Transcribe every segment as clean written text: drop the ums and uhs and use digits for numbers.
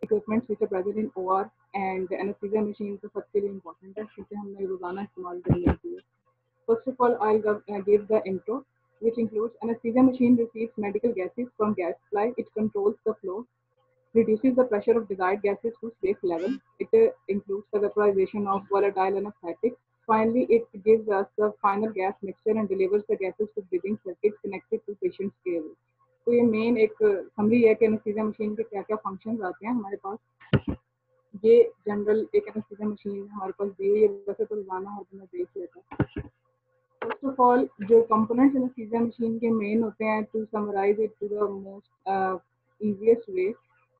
Equipments which are present in OR and anaesthesia machine तो सबके लिए इंपॉर्टेंट है क्योंकि हमने रोजाना इस्तेमाल करनी होती है. First of all, I'll give the intro, which includes anesthesia machine receives medical gases from gas supply. It controls the flow, reduces the pressure of desired gases to safe level. It includes the vaporization of volatile anesthetics. Finally, it gives us the final gas mixture and delivers the gases to breathing circuits connected to patient's care. तो ये main एक summary है कि anaesthesia machine के क्या क्या functions आते हैं हमारे पास. ये जनरल एक एनेस्थीसिया मशीन हमारे पास दी हुई है, वैसे तो रोजाना हर बंदा देख लेता है. फर्स्ट ऑफ ऑल जो कंपोनेंट्स एनेस्थीसिया मशीन के मेन होते हैं, to summarise it to the most easiest way,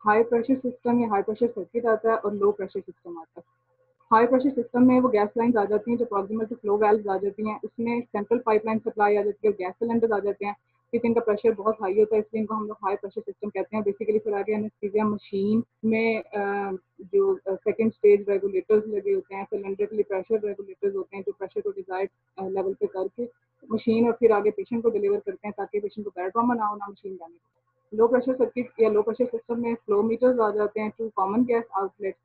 high pressure system या हाई प्रेशर सर्किट आता है और लो प्रेशर सिस्टम आता है. हाई प्रेशर सिस्टम में वो गैस लाइन्स आ जाती हैं जो प्रॉक्सिमल टू फ्लो वाल्व्स आ जाती हैं, उसमें सेंट्रल पाइपलाइन सप्लाई आ जाती है, गैस सिलेंडर्स आ जाते हैं क्योंकि इनका प्रेशर बहुत हाई होता है, इसलिए इनको हम लोग हाई प्रेशर सिस्टम कहते हैं. बेसिकली फिर आगे एनेस्थीसिया मशीन में जो सेकंड स्टेज रेगुलेटर्स लगे होते हैं, सिलेंडर के लिए प्रेशर रेगुलेटर्स होते हैं जो प्रेशर को डिजायर्ड लेवल पे करके मशीन और फिर आगे पेशेंट को डिलीवर करते हैं ताकि पेशेंट को बैड ट्रॉमा ना हो, ना मशीन डैमेज हो. लो प्रेशर सर्किट या लो प्रेशर सिस्टम में फ्लो मीटर्स आ जाते हैं, टू कॉमन गैस आउटलेट्स,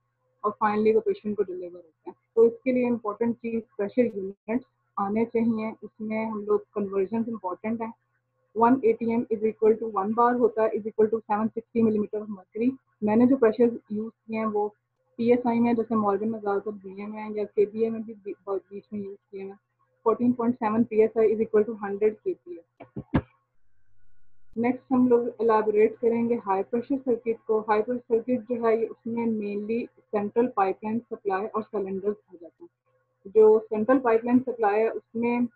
और फाइनली वो पेशेंट को डिलीवर होते हैं. तो इसके लिए इम्पोर्टेंट चीज़ प्रेशर यूनिट्स आने चाहिए. इसमें हम लोग कन्वर्जन इम्पोर्टेंट है. 1 ATM is equal to 1 bar होता है is equal to 760 millimetre of mercury. मैंने जो प्रेशर यूज़ किए हैं वो PSI में, जैसे मॉर्गन में ज़्यादातर दिए में, या KPA में भी बीच में यूज़ किए हैं. 14.7 PSI is equal to 100 KPA. Next हम लोग एलाबोरेट करेंगे हाई प्रेशर सर्किट को. हाई प्रेशर सर्किट जो है उसमें मेनली सेंट्रल पाइपलाइन सप्लाई और सिलेंडर्स आ जाते हैं. जो सेंट्रल पाइपलाइन सप्लाई है उसमें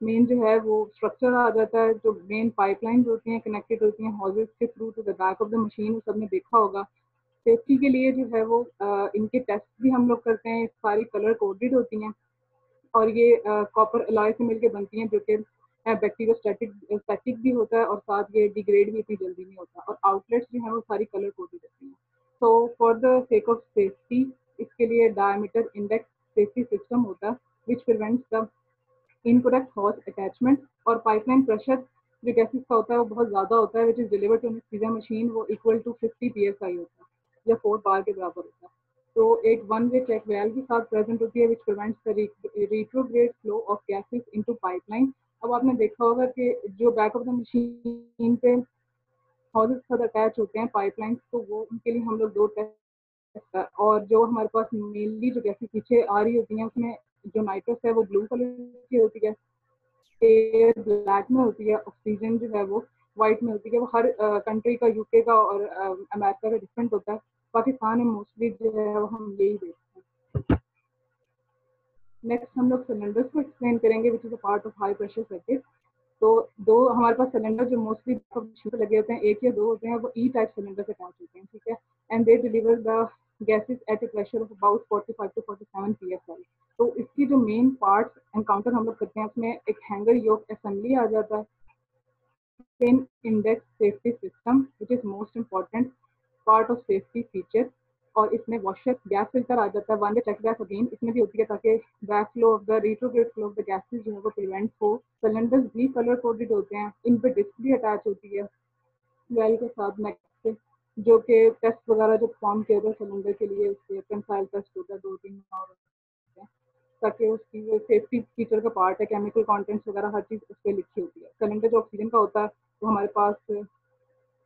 मेन जो है वो स्ट्रक्चर आ जाता है, जो मेन पाइपलाइंस होती हैं कनेक्टेड होती हैं हॉजेस के through to the back of the machine. सबने देखा होगा. सेफ्टी के लिए जो है वो इनके टेस्ट भी हम लोग करते हैं. सारी कलर कोडेड होती हैं और ये कॉपर अलॉय से मिलकर बनती हैं जो कि बैक्टीरियोस्टैटिक भी होता है और साथ ये डिग्रेड भी इतनी जल्दी नहीं होता. और आउटलेट्स जो है वो सारी कलर कोडेड होती हैं. तो for the sake of safety इसके लिए डायमीटर इंडेक्स सेफ्टी सिस्टम होता है which prevents the incorrect hose attachment. और पाइपलाइन प्रेशर जो गैसेस का होता है वो बहुत ज़्यादा होता है which is delivered to anaesthesia machine, वो इक्वल टू 50 PSI होता है या 4 बार के बराबर होता है. तो एक वन वे चेक वेल्व के साथ प्रेजेंट होती है which prevents the retrograde flow of gases into pipeline. अब आपने देखा होगा कि जो बैक ऑफ द मशीन पे हॉजेस के साथ अटैच होते हैं पाइपलाइन, तो वो उनके लिए हम लोग दो टेस्ट. और जो हमारे पास मेनली जो गैसेस पीछे आ रही होती हैं उसमें जो नाइट्रस है वो ब्लू कलर की होती है, एयर ब्लैक में होती है, ऑक्सीजन जो है वो वाइट में होती है. वो हर कंट्री का, यूके का और अमेरिका का डिफरेंट होता है. पाकिस्तान में मोस्टली जो है वो हम यही देखते हैं. नेक्स्ट हम लोग सिलेंडर्स को एक्सप्लेन करेंगे which is a part of high pressure circuit. तो दो हमारे पास सिलेंडर जो मोस्टली लगे होते हैं, एक या दो होते हैं, वो ई टाइप सिलेंडर से अटैच होते हैं. ठीक है. And they deliver the gases at A pressure of about 45 to 47 PSI. तो इसकी जो मेन पार्ट्स एनकाउंटर हम लोग करते हैं उसमें एक हैंगर योक असेंबली आ जाता है, pin index safety system which is most important part of safety feature. और इसमें वॉशर गैस फिल्टर आ जाता है, one way check gas again इसमें भी होती है ताकि back flow of the retrograde flow of the gases जो है वो प्रिवेंट हो. सिलेंडर्स भी कलर कोडेड होते हैं, इन पे डिस्क भी अटैच होती है वेल के साथ नेक्स्ट से, जो कि टेस्ट वगैरह जो परफॉर्म किया जाता है सिलेंडर के लिए उसके कंसाइल टेस्ट होता है, 2-3 और होते हैं ताकि उसकी जो सेफ्टी फीचर का पार्ट है, केमिकल कॉन्टेंट्स वगैरह हर चीज़ उस पर लिखी होती है. सिलेंडर जो ऑक्सीजन का होता है वो हमारे पास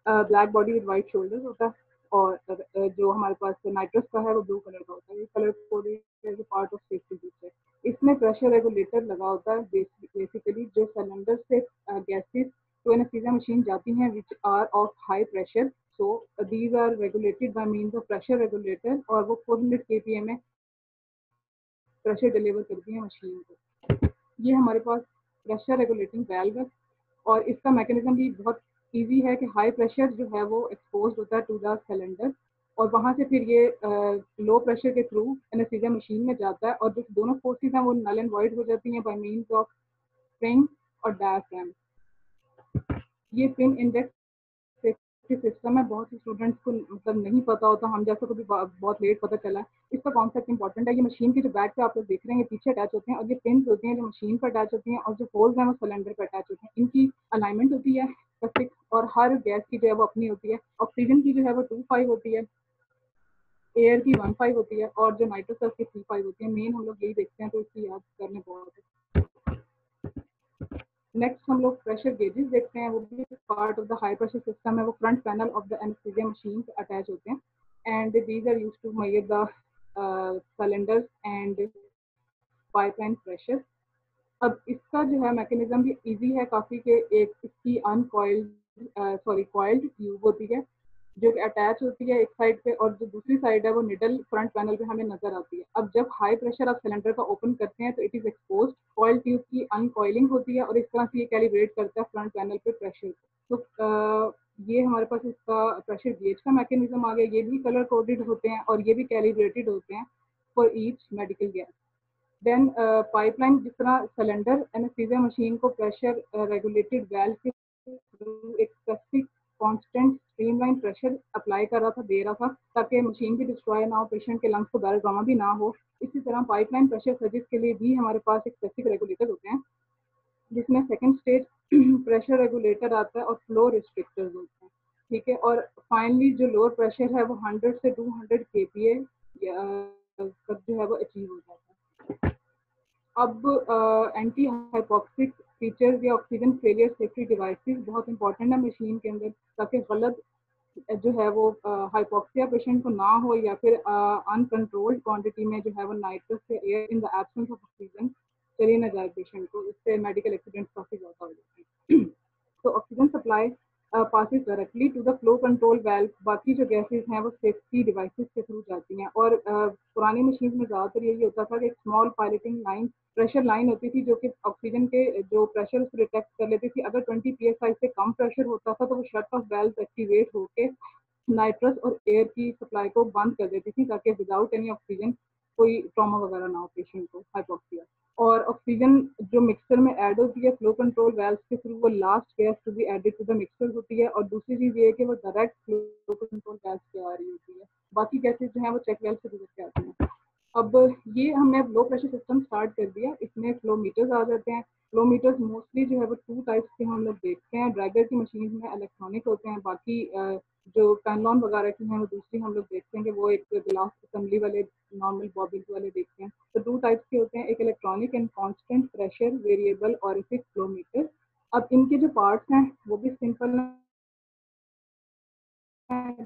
black body with white shoulders होता है, और जो हमारे पास नाइट्रस का है वो ब्लू कलर का होता है. ये colour coded part of safety feature. इसमें प्रेशर रेगुलेटर लगा होता है बेसिकली जो सिलेंडर से गैसेस टू एनेस्थीसिया मशीन जाती हैं which are of high pressure. So these are regulated by means of pressure regulator और वो 400 KPA में प्रेशर डिलीवर करती है मशीन को. ये हमारे पास प्रेशर रेगुलेटिंग वाल्व है और इसका मैकेनिज्म भी बहुत इजी है कि हाई प्रेशर जो है वो एक्सपोज होता है टू द सिलेंडर और वहाँ से फिर ये लो प्रेशर के थ्रू एनेस्थीसिया मशीन में जाता है और जो दोनों फोर्सेस हैं वो नल एंड वॉइड हो जाती हैं बाय मीन्स ऑफ स्प्रिंग और डायफ्राम. ये पिन इंडेक्स सेफ्टी सिस्टम है. बहुत से स्टूडेंट्स को मतलब नहीं पता होता, हम जैसे को भी बहुत लेट पता चला. इसका कॉन्सेप्ट इंपॉर्टेंट है. ये मशीन की जो बैक पे आप लोग देख रहे हैं पीछे अटैच होते हैं और ये पिन्स होती हैं जो मशीन पर अटैच होती हैं और जो होल्स हैं वो सिलेंडर पर अटैच होते हैं. इनकी अलाइनमेंट होती है स्पेसिफिक और हर गैस की जो है वो अपनी होती है. ऑक्सीजन की जो है वो 2.5 होती है एयर की 1.5 होती है और जो नाइट्रस है उसकी 3.5 होती है। मेन हम लोग यही देखते हैं, तो इसकी याद करने बहुत है। नेक्स्ट हम लोग प्रेशर गेजेस देखते हैं, वो भी part of the high pressure system है। वो front panel of the anaesthesia machine से अटैच होते हैं and these are used to measure the cylinders and pipeline pressure. अब इसका जो है मैकेनिज्म भी इजी है काफ़ी, कि एक इसकी कॉइल्ड ट्यूब होती है जो कि अटैच होती है एक साइड पे, और जो दूसरी साइड है वो निडल फ्रंट पैनल पे हमें नजर आती है। अब जब हाई प्रेशर आप सिलेंडर का ओपन करते हैं तो it is expose, coil tube की अनकॉइलिंग होती है और इस तरह से ये कैलिब्रेट करता है फ्रंट पैनल पे प्रेशर। तो ये हमारे पास इसका प्रेशर गेज का मैकेनिज्म आ गया। ये भी कलर कोडेड होते हैं और ये भी कैलिब्रेटेड होते हैं for each medical gas. Then pipeline, जिस तरह सिलेंडर एनेस्थीसिया मशीन को प्रेशर रेगुलेटेड वेल्व के थ्रू एक specific constant streamline pressure apply कर रहा था, दे रहा था, ताकि मशीन भी डिस्ट्रॉय ना हो, पेशेंट के लंग्स को बैरल ट्रॉमा भी ना हो। इसी तरह पाइपलाइन प्रेशर सर्जिस के लिए भी हमारे पास एक स्पेसिफिक रेगुलेटर होते हैं, जिसमें सेकंड स्टेज प्रेशर रेगुलेटर आता है और फ्लो रिस्ट्रिक्टर्स होते हैं। ठीक है, और फाइनली जो लोअर प्रेशर है वो 100 से 200 kPa तक जो है वो अचीव हो जाता है। अब एंटी हाइपोक्सिक फीचर्स या ऑक्सीजन फेलियर सेफ्टी डिवाइसेस बहुत इंपॉर्टेंट है मशीन के अंदर, ताकि गलत जो है वो हाइपोक्सिया पेशेंट को ना हो, या फिर अनकंट्रोल्ड क्वांटिटी में जो है वो नाइट्रस से air in the absence of oxygen चली ना जाए पेशेंट को। इससे मेडिकल एक्सीडेंट काफ़ी ज़्यादा हो जाते हैं। तो oxygen supply passes directly to the flow control valve। बाकी जो गैसेज हैं वो सेफ्टी डिवाइसेस के थ्रू जाती हैं। और पुरानी मशीन में ज़्यादातर यही होता था कि एक small piloting line, pressure line होती थी, जो कि ऑक्सीजन के जो प्रेशर उसको डिटेक्ट कर लेती थी। अगर 20 psi से कम प्रेशर होता था तो वो शट ऑफ वेल्व एक्टिवेट होकर नाइट्रस और एयर की सप्लाई को बंद कर देती थी, ताकि विदाउट एनी ऑक्सीजन कोई ट्रॉमा वगैरह ना हो पेशेंट को, हाइपोक्सिया। और ऑक्सीजन जो मिक्सर में ऐड होती है फ्लो कंट्रोल वेल्व के थ्रू, वो last gas to be added to the mixer होती है। और दूसरी चीज़ ये है कि वो डायरेक्ट फ्लो कंट्रोल वेल्व से आ रही होती है। बाकी गैसेज जो है वो चेक वेल्व से गुजर के आती हैं। अब ये हमने लो प्रेशर सिस्टम स्टार्ट कर दिया, इसमें फ्लो मीटर्स आ जाते हैं। फ्लो मीटर्स मोस्टली जो है वो 2 टाइप्स के हम लोग देखते हैं। ड्रैगर की मशीन में इलेक्ट्रॉनिक होते हैं, बाकी जो कैनलॉन वगैरह की हैं वो दूसरी हम लोग देखते हैं कि वो एक ग्लास असेंबली वाले नॉर्मल बॉबिल वाले देखते हैं। तो 2 टाइप्स के होते हैं, एक electronic and constant pressure variable orifice flow meter. अब इनके जो पार्ट्स हैं वो भी सिंपल हैं।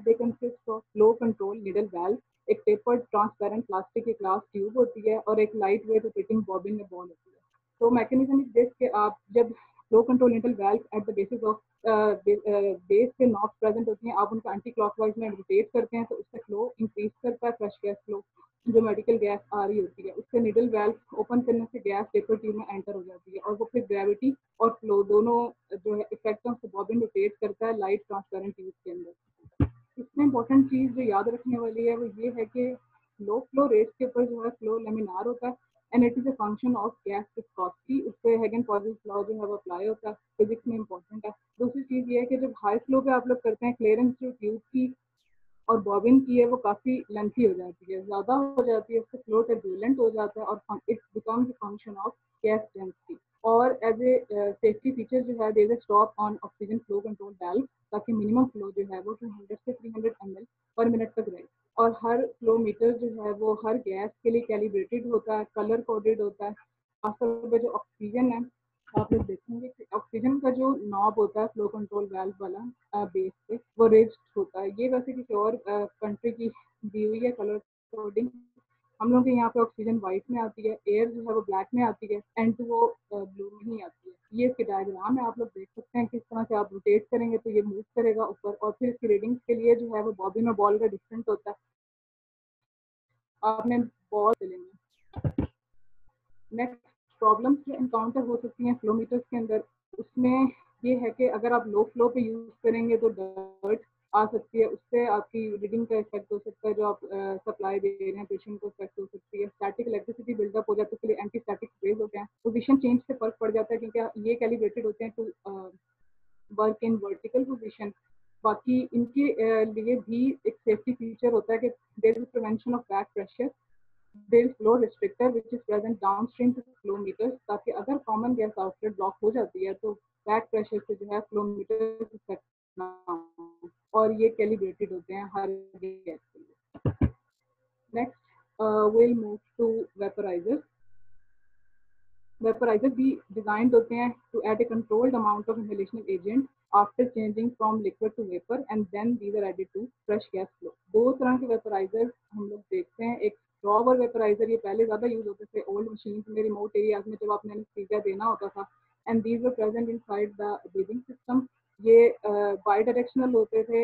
They consist of flow control needle valve, एक टेपर्ड ट्रांसपेरेंट प्लास्टिक की ग्लास ट्यूब होती है और एक लाइट वेट रोटेटिंग बॉबिन में बॉल होती है। तो मैकेनिज्म इज दिस कि आप जब flow control needle valve at the basis of base पे नॉब्स प्रेजेंट होती हैं, आप उनका एंटी क्लॉकवाइज में रोटेट करते हैं, तो उससे फ्लो इंक्रीज करता है, फ्रेश गैस फ्लो जो मेडिकल गैस आ रही होती है उससे निडल वेल्व ओपन करने से गैस टेपर ट्यूब में एंटर हो जाती है, और वो फिर ग्रेविटी और फ्लो दोनों जो है इफेक्टों से बॉबिन रोटेट करता है लाइट ट्रांसपेरेंट ट्यूब के अंदर। इसमें इंपॉर्टेंट चीज़ जो याद रखने वाली है वो ये है कि लो फ्लो रेट के ऊपर जो है फ्लो लेमिनार होता है and it is a function of gas viscosity. उस पर हेगन-पॉज़ेस लॉ जो है वो अप्लाई होता है, फिजिक्स में इंपॉर्टेंट है। दूसरी चीज़ ये है कि जब हाई फ्लो पे आप लोग करते हैं, क्लियरेंस जो ट्यूब की और बॉबिन की है वो काफ़ी लेंथी हो जाती है, ज़्यादा हो जाती है, उससे फ्लो टर्बुलेंट हो जाता है और it becomes a function of gas density. और एज ए सेफ्टी फीचर जो है there is a stop on oxygen flow control valve, ताकि मिनिमम फ्लो जो है वो 200 से 300 ml पर मिनट तक रहे। और हर फ्लो मीटर जो है वो हर गैस के लिए कैलिब्रेटेड होता है, कलर कोडेड होता है। खासतौर पर जो ऑक्सीजन है, आप लोग देखेंगे कि ऑक्सीजन का जो नॉब होता है फ्लो कंट्रोल वेल्व वाला बेस पे, वो रेज्ड होता है। ये वैसे किसी और कंट्री की दी हुई है कलर कोडिंग। हम लोग के यहाँ पे ऑक्सीजन वाइट में आती है, एयर जो है वो ब्लैक में आती है, एंड वो ब्लू में ही आती है। ये इसके डायग्राम है, आप लोग देख सकते हैं किस तरह से आप रोटेट करेंगे तो ये मूव करेगा ऊपर, और फिर इसकी रीडिंग्स के लिए जो है वो बॉबिन और बॉल का डिफरेंट होता है। आपने बॉल लेंगे। नेक्स्ट प्रॉब्लम्स जो इनकाउंटर हो सकती हैं फ्लोमीटर्स के अंदर, उसमें ये है कि अगर आप लो फ्लो पे यूज़ करेंगे तो डर्ट आ सकती है, उससे आपकी रीडिंग का इफेक्ट हो सकता है, जो आप सप्लाई दे रहे हैं पेशेंट को इफेक्ट हो सकती है। स्टैटिक इलेक्ट्रिसिटी बिल्डअप हो जाती है, उसके लिए एंटी स्टैटिक स्प्रेज होते हैं। पोजीशन चेंज से फर्क पड़ जाता है क्योंकि ये कैलिब्रेटेड होते हैं to work in vertical position. बाकी इनके लिए भी एक सेफ्टी फीचर होता है कि there is prevention of back pressure. there is flow restrictor which is present downstream to flow meters, ताकि अगर कॉमन गैस आउटलेट ब्लॉक हो जाती है तो बैक प्रेशर से जो है फ्लो मीटर इफेक्ट ना हो, और ये कैलिब्रेटेड होते हैं हर गैस के लिए। will move to vaporizers. Vaporizers भी designed होते हैं to add a controlled amount of inhalational agent after changing from liquid to vapor, and then these are added to fresh gas flow. दो तरह के vaporizers हम लोग देखते हैं. एक ड्रॉवर वेपराइजर, ये पहले ज़्यादा यूज होते थे ओल्ड मशीन में, रिमोट एरियाज में जब आपने एनेस्थीसिया देना होता था. And these were present inside the breathing system. ये बाई डायरेक्शनल होते थे,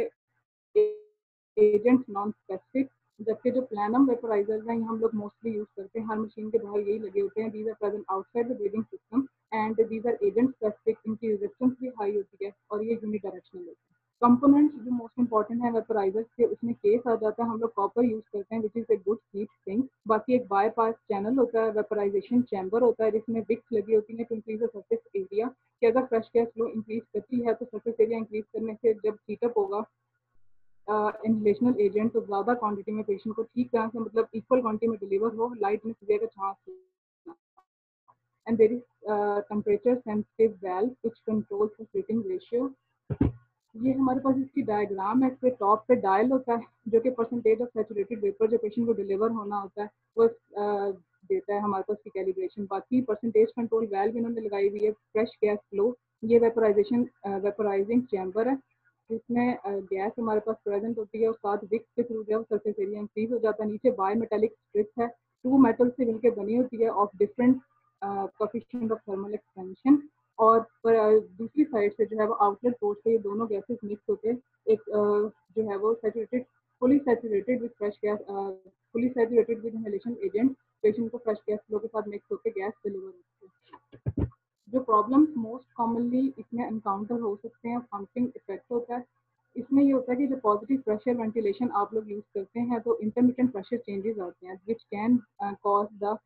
एजेंट्स नॉन स्पेसिफिक. जबकि जो प्लानम वेपराइजर्स हैं, हम लोग मोस्टली यूज करते हैं, हर मशीन के बाहर यही लगे होते हैं. These are present outside the breathing system and these are agent specific. इनकी रेजिस्टेंस भी हाई होती है और ये यूनिडायरेक्शनल होती है. कंपोनेंट्स जो मोस्ट इंपॉर्टेंट है वेपराइजर्स के, उसमें केस आ जाता है. हम लोग कॉपर यूज करते हैं which is a good heat sink. बाकी एक बायपास चैनल होता है, वेपराइजेशन चैम्बर होता है जिसमें विक्स लगी होती है to increase the surface area. कि अगर फ्रेश गैस फ्लो इंक्रीज करती है तो सरफेस एरिया इंक्रीज करने से जब हीटअप होगा इनहेलेशनल एजेंट तो ज़्यादा क्वांटिटी में पेशेंट को ठीक तरह से, मतलब इक्वल क्वांटिटी में डिलीवर हो, लाइट में सीधे का chance. And there is temperature sensitive valve which controls the splitting ratio. ये हमारे पास इसकी डायग्राम है. इसके टॉप पे डायल होता है जो कि परसेंटेज ऑफ सैचुरेटेड वेपर जो पेशेंट को डिलीवर होना होता है वो देता है हमारे पास की कैलिब्रेशन. बाकी परसेंटेज कंट्रोल वाल्व इन्होंने लगाई हुई है. फ्रेश गैस फ्लो, ये वेपराइजिंग चैम्बर है जिसमें गैस हमारे पास प्रेजेंट होती है और साथ विक्स के थ्रू जब सरफेस एरिया इंक्रीज हो जाता है. नीचे बाय मेटेलिक स्ट्रिप्स है, टू मेटल से मिलकर बनी होती है of different coefficient of thermal expansion. और दूसरी साइड से जो है वो आउटलेट पोर्ट से ये दोनों गैसेस मिक्स होकर एक जो है वो saturated, fully saturated with fresh gas, fully saturated with inhalation agent patient को फ्रेश गैस फ्लो के साथ मिक्स होकर गैस डिलीवर होती है. जो प्रॉब्लम्स मोस्ट कॉमनली इसमें एनकाउंटर हो सकते हैं, पंपिंग इफेक्ट होता है. इसमें ये होता है कि जो पॉजिटिव प्रेशर वेंटिलेशन आप लोग यूज करते हैं तो इंटरमिटेंट प्रेशर चेंजेस आते हैं which can cause the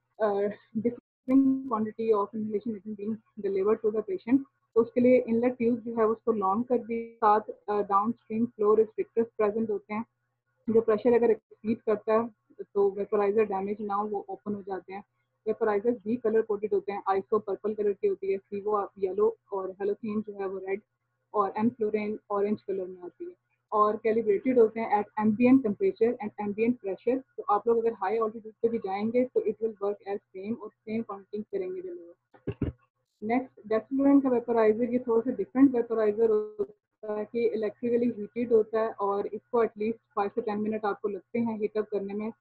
different quantity of inhalation being delivered to the patient. तो उसके लिए इनलेट ट्यूब जो है उसको लॉन्ग कर दी. साथ डाउन स्ट्रीम फ्लो रिस्ट्रिक्टर्स प्रेजेंट होते हैं. जो प्रेशर अगर एक्सीड करता है तो वेपराइजर डैमेज ना हो वो ओपन हो जाते हैं. वेपराइजर्स भी कलर कोडेड होते हैं. आइसो पर्पल कलर की होती है, सीवो येलो और हेलोथीन जो है वो रेड और एनफ्लोरेन ऑरेंज कलर में आती है. और कैलिब्रेटेड होते हैं at ambient temperature and ambient pressure. तो आप लोग अगर हाई ऑल्टीट्यूड पे भी जाएंगे तो it will work as same और सेम क्वांटिटी करेंगे डिलीवर. नेक्स्ट डेफ्लुएंट का वेपराइजर, ये थोड़ा सा डिफरेंट वेपराइजर होता है कि इलेक्ट्रिकली हीटेड होता है और इसको एटलीस्ट 5 से 10 मिनट आपको लगते हैं हीटअप करने में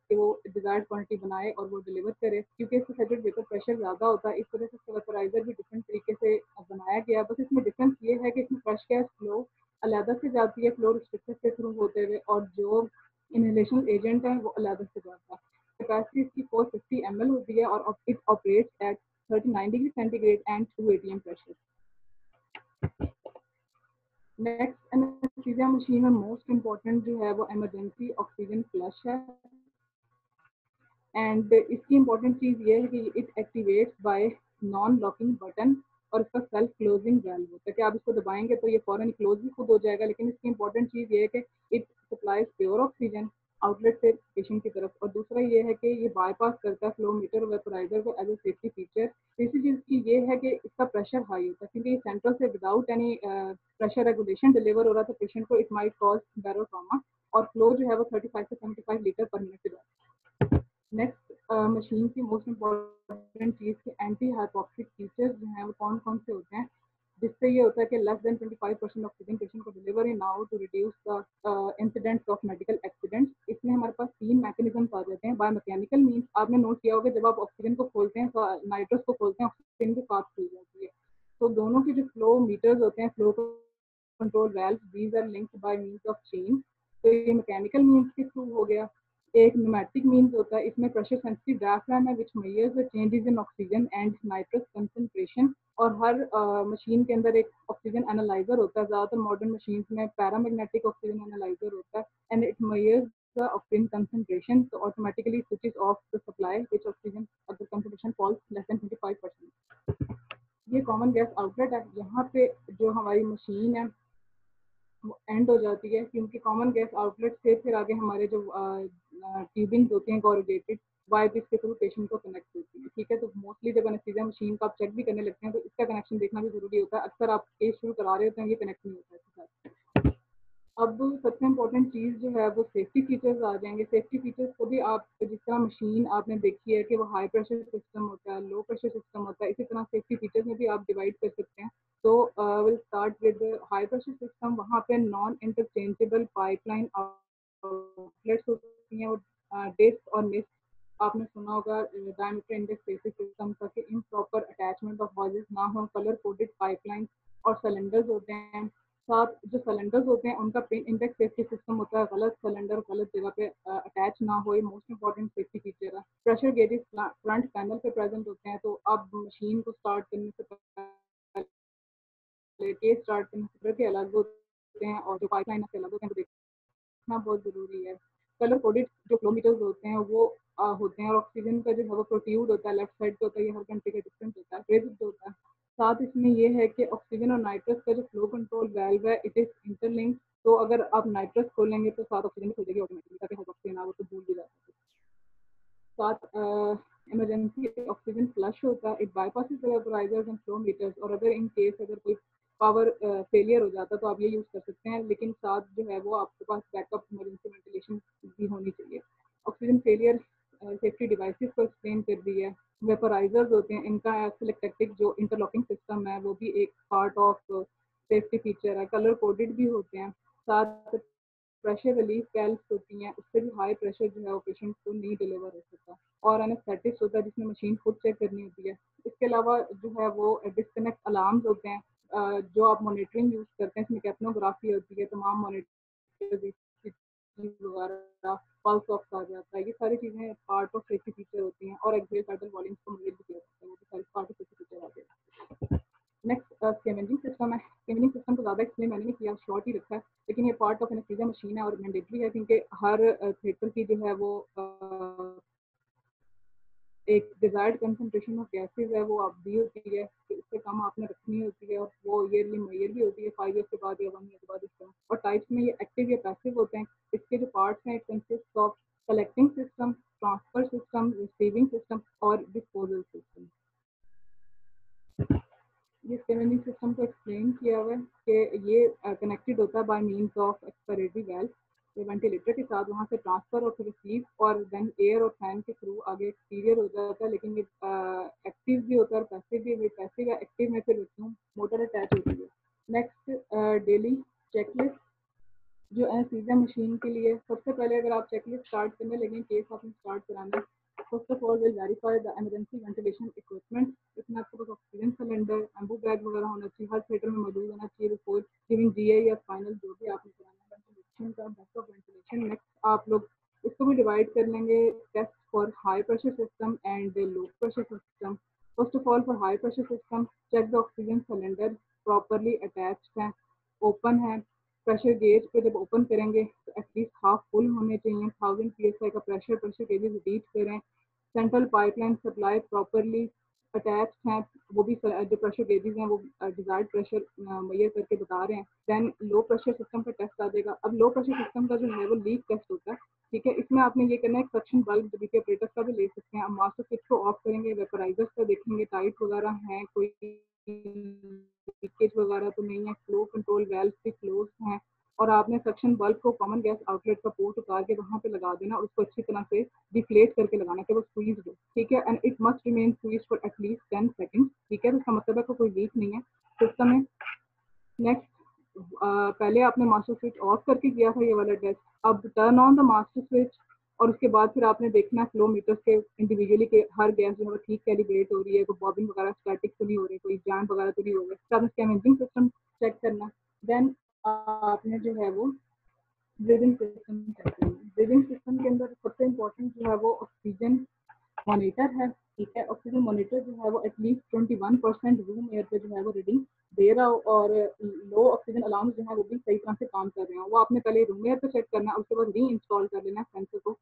कि वो डिजायर्ड क्वांटिटी बनाए और वो डिलीवर करे. क्योंकि इसका सैचुरेटेड वेपर प्रेशर ज़्यादा होता है, इस वजह से इसका वेपराइजर भी डिफरेंट तरीके से बनाया गया. बस इसमें डिफरेंस ये है कि इसमें फ्रेश गैस फ्लो अलहदा से जाती है फ्लो रिस्ट्रिक्टर के थ्रू होते हुए, और जो इनहेलेशन एजेंट है वो अलहदा से जाता है. कैपेसिटी इसकी 450 ml होती है और it operates at 39 degree centigrade and 2 atm pressure. Next anaesthesia machine में मोस्ट इम्पॉर्टेंट जो है वो इमरजेंसी ऑक्सीजन फ्लश है. एंड इसकी इंपॉर्टेंट चीज़ ये है कि it activates bye non locking button और इसका सेल्फ क्लोजिंग वैल्व होता है कि आप इसको दबाएंगे तो ये फौरन क्लोज भी खुद हो जाएगा. लेकिन इसकी इंपॉर्टेंट चीज़ ये है कि it supplies pure oxygen outlet से पेशेंट की तरफ. और दूसरा ये है कि ये बाईपास करता है फ्लो मीटर वेपराइजर को एज ए सेफ्टी फीचर. तीसरी चीज़ की ये है कि इसका प्रेशर हाई होता है क्योंकि ये सेंट्रल से without any pressure regulation deliver हो रहा था पेशेंट को. इट माइट कॉज बैरोट्रॉमा और फ्लो जो है वो 35 से 75 लीटर पर मिनट से. नेक्स्ट मशीन की मोस्ट इम्पॉर्टेंट चीज़ के एंटी हाइपोक्सिक फीचर्स जो हैं वो कौन कौन से होते हैं, जिससे ये होता है कि लेस देन 25% ऑक्सीजन पेशेंट को deliver in now to reduce the incidents of medical accidents. इसमें हमारे पास 3 मैकेनिज्म आ जाते हैं. बाय मैकेनिकल मीन्स आपने नोट किया होगा जब आप ऑक्सीजन को खोलते हैं तो नाइट्रस को खोलते हैं ऑक्सीजन के साथ खुल जाती है. तो दोनों के जो फ्लो मीटर्स होते हैं, flow control valve, these are linked by means of chain. तो ये मैकेनिकल मीन्स के थ्रू हो गया. एक न्यूमेटिक मीन्स होता है, इसमें प्रेशर सेंसिटिव डायफ्राम है विच measures the changes in oxygen and nitrous concentration. और हर मशीन के अंदर एक ऑक्सीजन एनालाइजर होता है. ज़्यादातर मॉडर्न मशीन में पैरामैग्नेटिक ऑक्सीजन एनालाइजर होता है and it measures the oxygen concentration. तो automatically switches off the supply which oxygen अगर कंसंट्रेशन फॉल्स लेस देन 25%. ये कॉमन गैस आउटलेट है. यहाँ पे जो हमारी मशीन है वो एंड हो जाती है क्योंकि कॉमन गैस आउटलेट से फिर आगे हमारे जो ट्यूबिंग होती हैं कोरुगेटेड वायर जिसके थ्रू पेशेंट को कनेक्ट होती है. ठीक है, तो मोस्टली जब एनेस्थीसिया मशीन का आप चेक भी करने लगते हैं तो इसका कनेक्शन देखना भी जरूरी होता है. अक्सर आप केस शुरू करा रहे होते हैं ये कनेक्ट नहीं होता है. अब सबसे इम्पोर्टेंट चीज़ जो है वो सेफ्टी फीचर्स आ जाएंगे। सेफ्टी फीचर्स को भी आप जिस तरह मशीन आपने देखी है कि वो हाई प्रेशर सिस्टम होता है, लो प्रेशर सिस्टम होता है, इसी तरह सेफ्टी फीचर्स में भी आप डिवाइड कर सकते हैं। तो will start with high pressure system. वहाँ पे नॉन इंटरचेंजेबल पाइपलाइन आउटलेट्स होती हैं और डिस्क और मिस्ट। आपने सुना होगा डायमीटर इंडेक्स बेसिक सिस्टम का कि इम्प्रॉपर अटैचमेंट ऑफ हॉजेस ना हो, कलर कोडेड पाइपलाइन और सिलेंडर्स होते हैं। साथ जो सिलेंडर्स होते हैं उनका पिन इंडेक्स सेफ्टी सिस्टम होता है, गलत सिलेंडर गलत जगह पे अटैच ना हो, ये मोस्ट इंपॉर्टेंट सेफ्टी फीचर है। प्रेशर गेजेस फ्रंट पैनल पे प्रेजेंट होते हैं, तो अब मशीन को स्टार्ट करने से पहले केस स्टार्ट करने से पहले अलग होते हैं और जो पाइपलाइन से अलग होते हैं, तो देखना बहुत ज़रूरी है। कलर कोडेड जो फ्लोमीटर्स होते हैं वो होते हैं, और ऑक्सीजन का जो है वो प्रोट्यूड होता है, लेफ्ट साइड पे होता है, ये हर घंटे का डिफरेंस होता है, फिक्स्ड होता है। साथ इसमें ये है कि ऑक्सीजन और नाइट्रस का जो फ्लो कंट्रोल वाल्व है इट इज इंटरलिंक्ड। तो अगर आप नाइट्रस खोलेंगे तो साथ ऑक्सीजन भी खुल जाएगी ऑटोमेटिकली, ताकि ऑक्सीजन ना हो तो भूल भी जा सके। साथ इमरजेंसी ऑक्सीजन फ्लश होता है, it bypasses the vaporisers and flow meters. और अगर इन केस अगर कोई पावर फेलियर हो जाता तो आप ये यूज़ कर सकते हैं, लेकिन साथ जो है वो आपके पास बैकअप इमरजेंसी वेंटिलेशन भी होनी चाहिए। ऑक्सीजन फेलियर सेफ्टी डिवाइसेस को एक्सप्लेन कर दी है। वेपोराइजर्स होते हैं, इनका सिलेक्टेक्टिक जो इंटरलॉकिंग सिस्टम है वो भी एक पार्ट ऑफ सेफ्टी फीचर है, कलर कोडेड भी होते हैं। साथ प्रेशर रिलीफ कैल्स होती हैं, उससे भी हाई प्रेशर जो है वो पेशेंट को नहीं डिलीवर हो सकता। और एनेस्थेटिक्स होता है जिसमें मशीन खुद चेक करनी होती है। इसके अलावा जो है वो डिस्कनेक्ट अलार्म्स होते हैं, जो आप मॉनिटरिंग यूज़ करते हैं, इसमें कैप्नोग्राफी होती है, तमाम मॉनिटर वगैरह, पल्स ऑफ आ जाता है, ये सारी चीज़ें पार्ट ऑफ सेफ्टी फीचर होती हैं। और एक्सेल पैडल वॉल्यूम्स को मेजर भी किया जाता है, वो भी सारी पार्ट ऑफ सेफ्टी फीचर आते हैं। नेक्स्ट स्कैवेंजिंग सिस्टम है। स्कैवेंजिंग सिस्टम को ज़्यादा एक्सप्लेन मैंने नहीं किया, शॉर्ट ही रखा है, लेकिन ये पार्ट ऑफ एनेस्थीसिया मशीन है और मैंडेटरी है, क्योंकि हर थिएटर की जो है वो एक डिजायर्ड कंसंट्रेशन ऑफ गैसेज है वो आप दी होती है कि इससे कम आपने रखनी होती है, और वो ईयरली मेजर भी होती है 5 ईयर के बाद या 1 ईयर के बाद इस तरह। और टाइप्स में ये एक्टिव या पैसिव होते हैं। इसके जो पार्ट्स हैं it consist of collecting system, transfer system, receiving system और डिस्पोजल सिस्टम। ये स्कैवेंजिंग सिस्टम को एक्सप्लेन किया हुआ है कि ये कनेक्टेड होता है bye means of expiratory valve, ये वेंटिलेटर के साथ वहाँ से ट्रांसफर और फिर रिसीव, और देन एयर और फैन के थ्रू आगे एक्सटीरियर हो जाता है। लेकिन ये एक्टिव भी होता है और पैसिव भी। पैसिव या एक्टिव में फिर वैक्यूम मोटर अटैच होती है। नेक्स्ट डेली चेकलिस्ट जो एनेस्थीसिया मशीन के लिए। सबसे पहले अगर आप चेकलिस्ट स्टार्ट करने लगे, केस आपने स्टार्ट कराना है, first of all will verify the emergency ventilation equipment. इसमें आपके पास ऑक्सीजन सिलेंडर, एम्बू बैग वगैरह होना चाहिए, हर थिएटर में मौजूद होना चाहिए बिफोर गिविंग जीआई या फाइनल जो भी आपने कराना है वेंटिलेशन का, बैकअप वेंटिलेशन। नेक्स्ट आप लोग इसको भी डिवाइड कर लेंगे test for high pressure system and low pressure system. First of all for high pressure system, check the oxygen cylinder properly attached है, ओपन है। प्रेशर गेज को जब ओपन करेंगे तो एटलीस्ट हाफ फुल होने चाहिए। 1000 psi का प्रेशर गेजेस रीच करें। Central pipeline supply properly attach हैं, वो भी जो प्रेशर गेजेस हैं वो डिजायर्ड प्रेशर मेजर करके बता रहे हैं। देन लो प्रेशर सिस्टम का टेस्ट आ जाएगा। अब लो प्रेशर सिस्टम का जो है वो लीक टेस्ट होता है, ठीक है। इसमें आपने ये करना है, सक्शन बल्ब जो ऑपरेटर का भी ले सकते हैं। अब मास्टर स्विच को ऑफ करेंगे, वेपराइजर्स का देखेंगे टाइट वगैरह हैं, कोई लीकेज वगैरह तो नहीं है, फ्लो कंट्रोल वेल्व भी क्लोज हैं। और आपने सक्शन बल्ब को कॉमन गैस आउटलेट का पोर्ट उतार के वहां पे लगा देना, और उसको अच्छी तरह से डिफ्लेट करके लगाना कि वो स्क्वीज हो, ठीक है। And it must remain squeeze for at least 10 second, ठीक है। तो इसका मतलब है कि कोई लीक नहीं है सिस्टम में। नेक्स्ट पहले आपने मास्टर स्विच ऑफ करके किया था ये वाला टेस्ट, अब turn on the master switch, और उसके बाद फिर आपने देखना फ्लो मीटर्स के इंडिविजुअली के हर गैस जो है ठीक कैलिब्रेट हो रही है, कोई बॉबिंग वगैरह स्टैटिक तो नहीं हो रही, कोई जैम वगैरह तो नहीं हो रही। फिर आपने स्कैवेंजिंग सिस्टम चेक करना। देन आपने जो है वो ब्रीदिंग सिस्टम चेक करना। ब्रीदिंग सिस्टम के अंदर सबसे इम्पोर्टेंट जो है वो ऑक्सीजन मॉनिटर है, ठीक है। ऑक्सीजन मॉनिटर जो है वो एटलीस्ट 21% रूम एयर पे जो है वो रीडिंग दे रहा हो, और लो ऑक्सीजन अलार्म जो है वो भी सही तरह से काम कर रहे हो। वो आपने पहले रूम एयर पे चेक करना है, उसके बाद री इंस्टॉल कर लेना है सेंसर को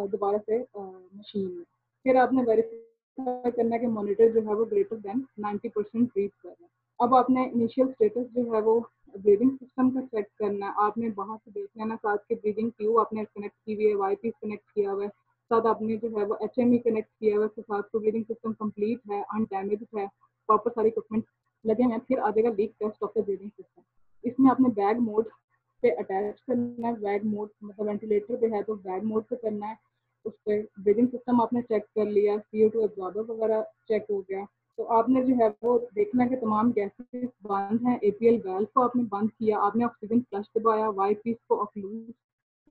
दोबारा से मशीन में। फिर आपने वेरीफाई करना है कि मॉनिटर जो है वो ग्रेटर देन 90% रीड कर रहा है। अब आपने इनिशियल स्टेटस जो है वो ब्रीदिंग सिस्टम का चेक करना है। आपने बाहर से देख लेना, साथ के ब्रीदिंग ट्यूब आपने कनेक्ट की हुई है, वाई पीस कनेक्ट किया हुआ है, साथ आपने जो है वो HME कनेक्ट किया हुआ है, उसके साथ तो ब्रीदिंग सिस्टम कंप्लीट है, अनडैमेज है, प्रॉपर सारे इक्विपमेंट लगे हैं। फिर आ जाएगा leak test of the breathing system. इसमें आपने बैग मोड पे अटैच करना है, वैग मोड मतलब वेंटिलेटर पे है तो वैग मोड पे करना है। उस पर ब्रीदिंग सिस्टम आपने चेक कर लिया, CO2 एब्जॉर्बर वगैरह चेक हो गया। तो आपने जो है वो देखना है कि तमाम गैसेस बंद हैं, APL वाल्व को आपने बंद किया, आपने ऑक्सीजन फ्लश दबाया, वाई पीस को ऑफलूज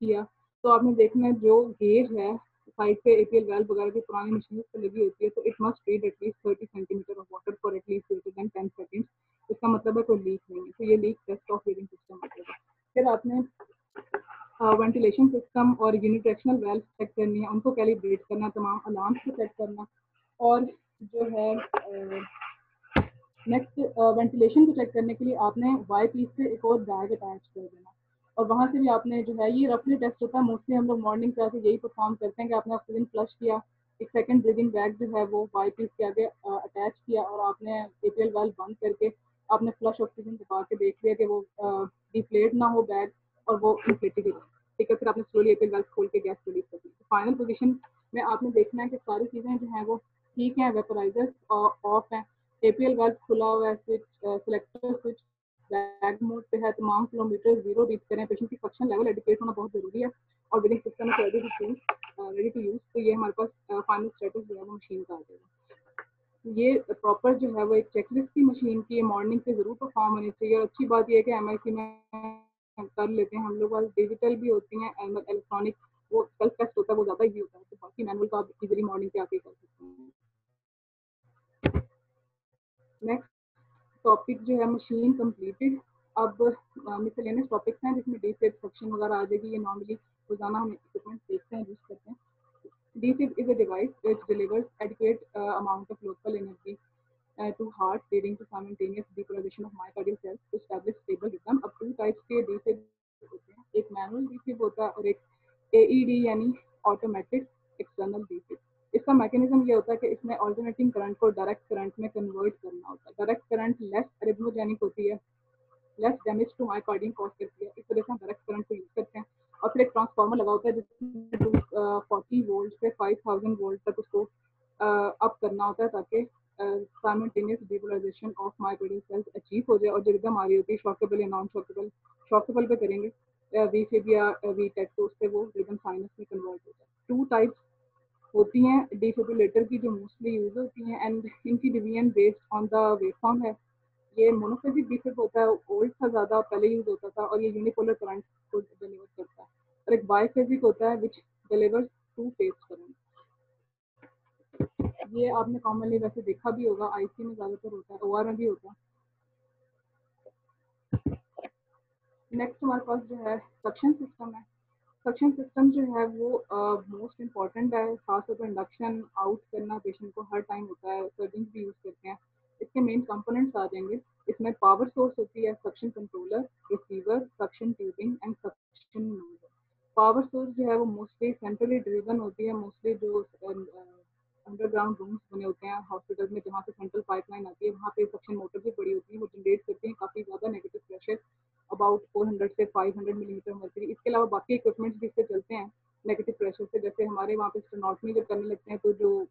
किया। तो आपने देखना है जो गेज है साइड पे APL वाल्व वगैरह की पुरानी मशीन पे लगी होती है, तो it must read at least 30 centimetre of water for at least greater than 10 seconds. इसका मतलब है कोई लीक नहीं है, तो ये leak test of breathing system मतलब है। फिर आपने वेंटिलेशन सिस्टम और यूनिडायरेक्शनल वाल्व चेक करनी है, उनको कैलिब्रेट करना, तमाम अलार्म्स को चेक करना। और जो है नेक्स्ट वेंटिलेशन को चेक करने के लिए आपने वाई पीस से एक और बैग अटैच कर देना, और वहाँ से भी आपने जो है ये रफली टेस्ट होता है। मोस्टली हम लोग मॉर्निंग से आके यही परफॉर्म करते हैं कि आपने ऑक्सीजन फ्लश किया, एक सेकंड ब्रीदिंग बैग जो है वो वाई पीस के आगे अटैच किया, और आपने APL वाल्व बंद करके आपने फ्लश ऑक्सीजन दबा के देख लिया कि वो डिफ्लेट ना हो बैग और वो इन्फ्लेटेड हो। ठीक है, फिर आपने स्लोली APL वाल्व खोल के गैस रिलीज कर दी। फाइनल पोजीशन में आपने देखना है कि सारी चीज़ें जो हैं वो ठीक हैं, वेपराइजर्स ऑफ हैं, APL वाल्व खुला हुआ है, switch selector switch bag mode पे है, तमाम किलोमीटर जीरो रीच करें, पेशेंट की सक्शन लेवल एडिकेट होना बहुत जरूरी है, और breathing system is ready to use. तो ये हमारे पास फाइनल स्टेटस जो है वो मशीन का आ जाएगा। ये प्रॉपर जो है वो एक चेकलिस्ट की मशीन की मॉर्निंग से जरूर परफॉर्म होनी चाहिए। और अच्छी बात यह है कि MIC में कर लेते हैं हम लोग, डिजिटल भी होती हैं, इलेक्ट्रॉनिक वो सेल्फ टेस्ट होता है, वो ज़्यादा ईजी होता है, तो बाकी मैनुअल का आप इजीली मॉर्निंग पे आके कर सकते हैं। नेक्स्ट टॉपिक जो है मशीन कंप्लीटेड। अब मिसलेनियस टॉपिक्स हैं जिसमें डीसिप सक्शन वगैरह आ जाएगी। ये नॉर्मली रोजाना हम इक्विपमेंट देखते हैं, यूज करते हैं। डीसिप is a device which delivers adequate amount of local energy to heart, leading to simultaneous depolarization of myocardial cells to establish stable rhythm। अब टू टाइप्स के डीसिप होते हैं, एक मैनुअल डीसिप होता है और एक AED यानी ऑटोमेटिक एक्सटर्नल डीसिप। इसका मैकेनिज्म ये होता है कि इसमें ऑल्टरनेटिंग करंट को डायरेक्ट करंट में कन्वर्ट करना होता है। डायरेक्ट करंट लेस अरिथमोजेनिक होती है, less damage to myocardium cause करती है, इस वजह से हम डायरेक्ट करंट को यूज करते हैं। और फिर एक ट्रांसफार्मर लगा होता है जिसमें 40 वोल्ट से 5000 वोल्ट तक उसको अप करना होता है ताकि simultaneous depolarisation of myocardial cells achieve हो जाए। और जो रिदम आ रही होती है शॉकेबल या नॉन शॉकेबल, शॉकेबल पे करेंगे वी फिब या वी टेक, तो उससे वो रिदम साइनस में कन्वर्ट हो जाए। टू टाइप्स होती हैं डिफिब्रिलेटर की जो मोस्टली यूज होती हैं, एंड इनकी division based on the waveform है। ये मोनोफेजिक डिफिब होता है, ओल्ड था ज़्यादा, पहले यूज होता था, और ये यूनिपोलर करंट को डिलीवर करता है। और एक बाइफेजिक होता है विच डिलीवर्स टू फेज करंट। ये आपने कॉमनली वैसे देखा भी होगा, IC में ज़्यादातर होता है, OR में भी होता है। नेक्स्ट हमारे पास जो है सक्शन सिस्टम है। सक्शन सिस्टम जो है वो मोस्ट इम्पॉर्टेंट है, खासतौर पर इंडक्शन आउट करना पेशेंट को हर टाइम होता है, सर्जन भी यूज करते हैं। इसके मेन कंपोनेंट्स आ जाएंगे, इसमें पावर सोर्स होती है, suction controller, receiver, suction tubing and suction nozzle. Power source जो है वो मोस्टली सेंट्रली ड्रिवन होती है, मोस्टली जो अंडरग्राउंड रूम्स बने होते हैं हॉस्पिटल में जहाँ पे सेंट्रल पाइपलाइन आती है, वहाँ पे सक्शन मोटर भी पड़ी होती है, वो जनरेट करती हैं काफ़ी ज़्यादा नेगेटिव प्रेशर, अबाउट 400 से 500 मिलीमीटर मर्क्यूरी। इसके अलावा बाकी इक्विपमेंट्स भी इससे चलते हैं नेगेटिव प्रेशर से, जैसे हमारे वहाँ पे स्टेनोटमी जब करने लगते हैं तो जो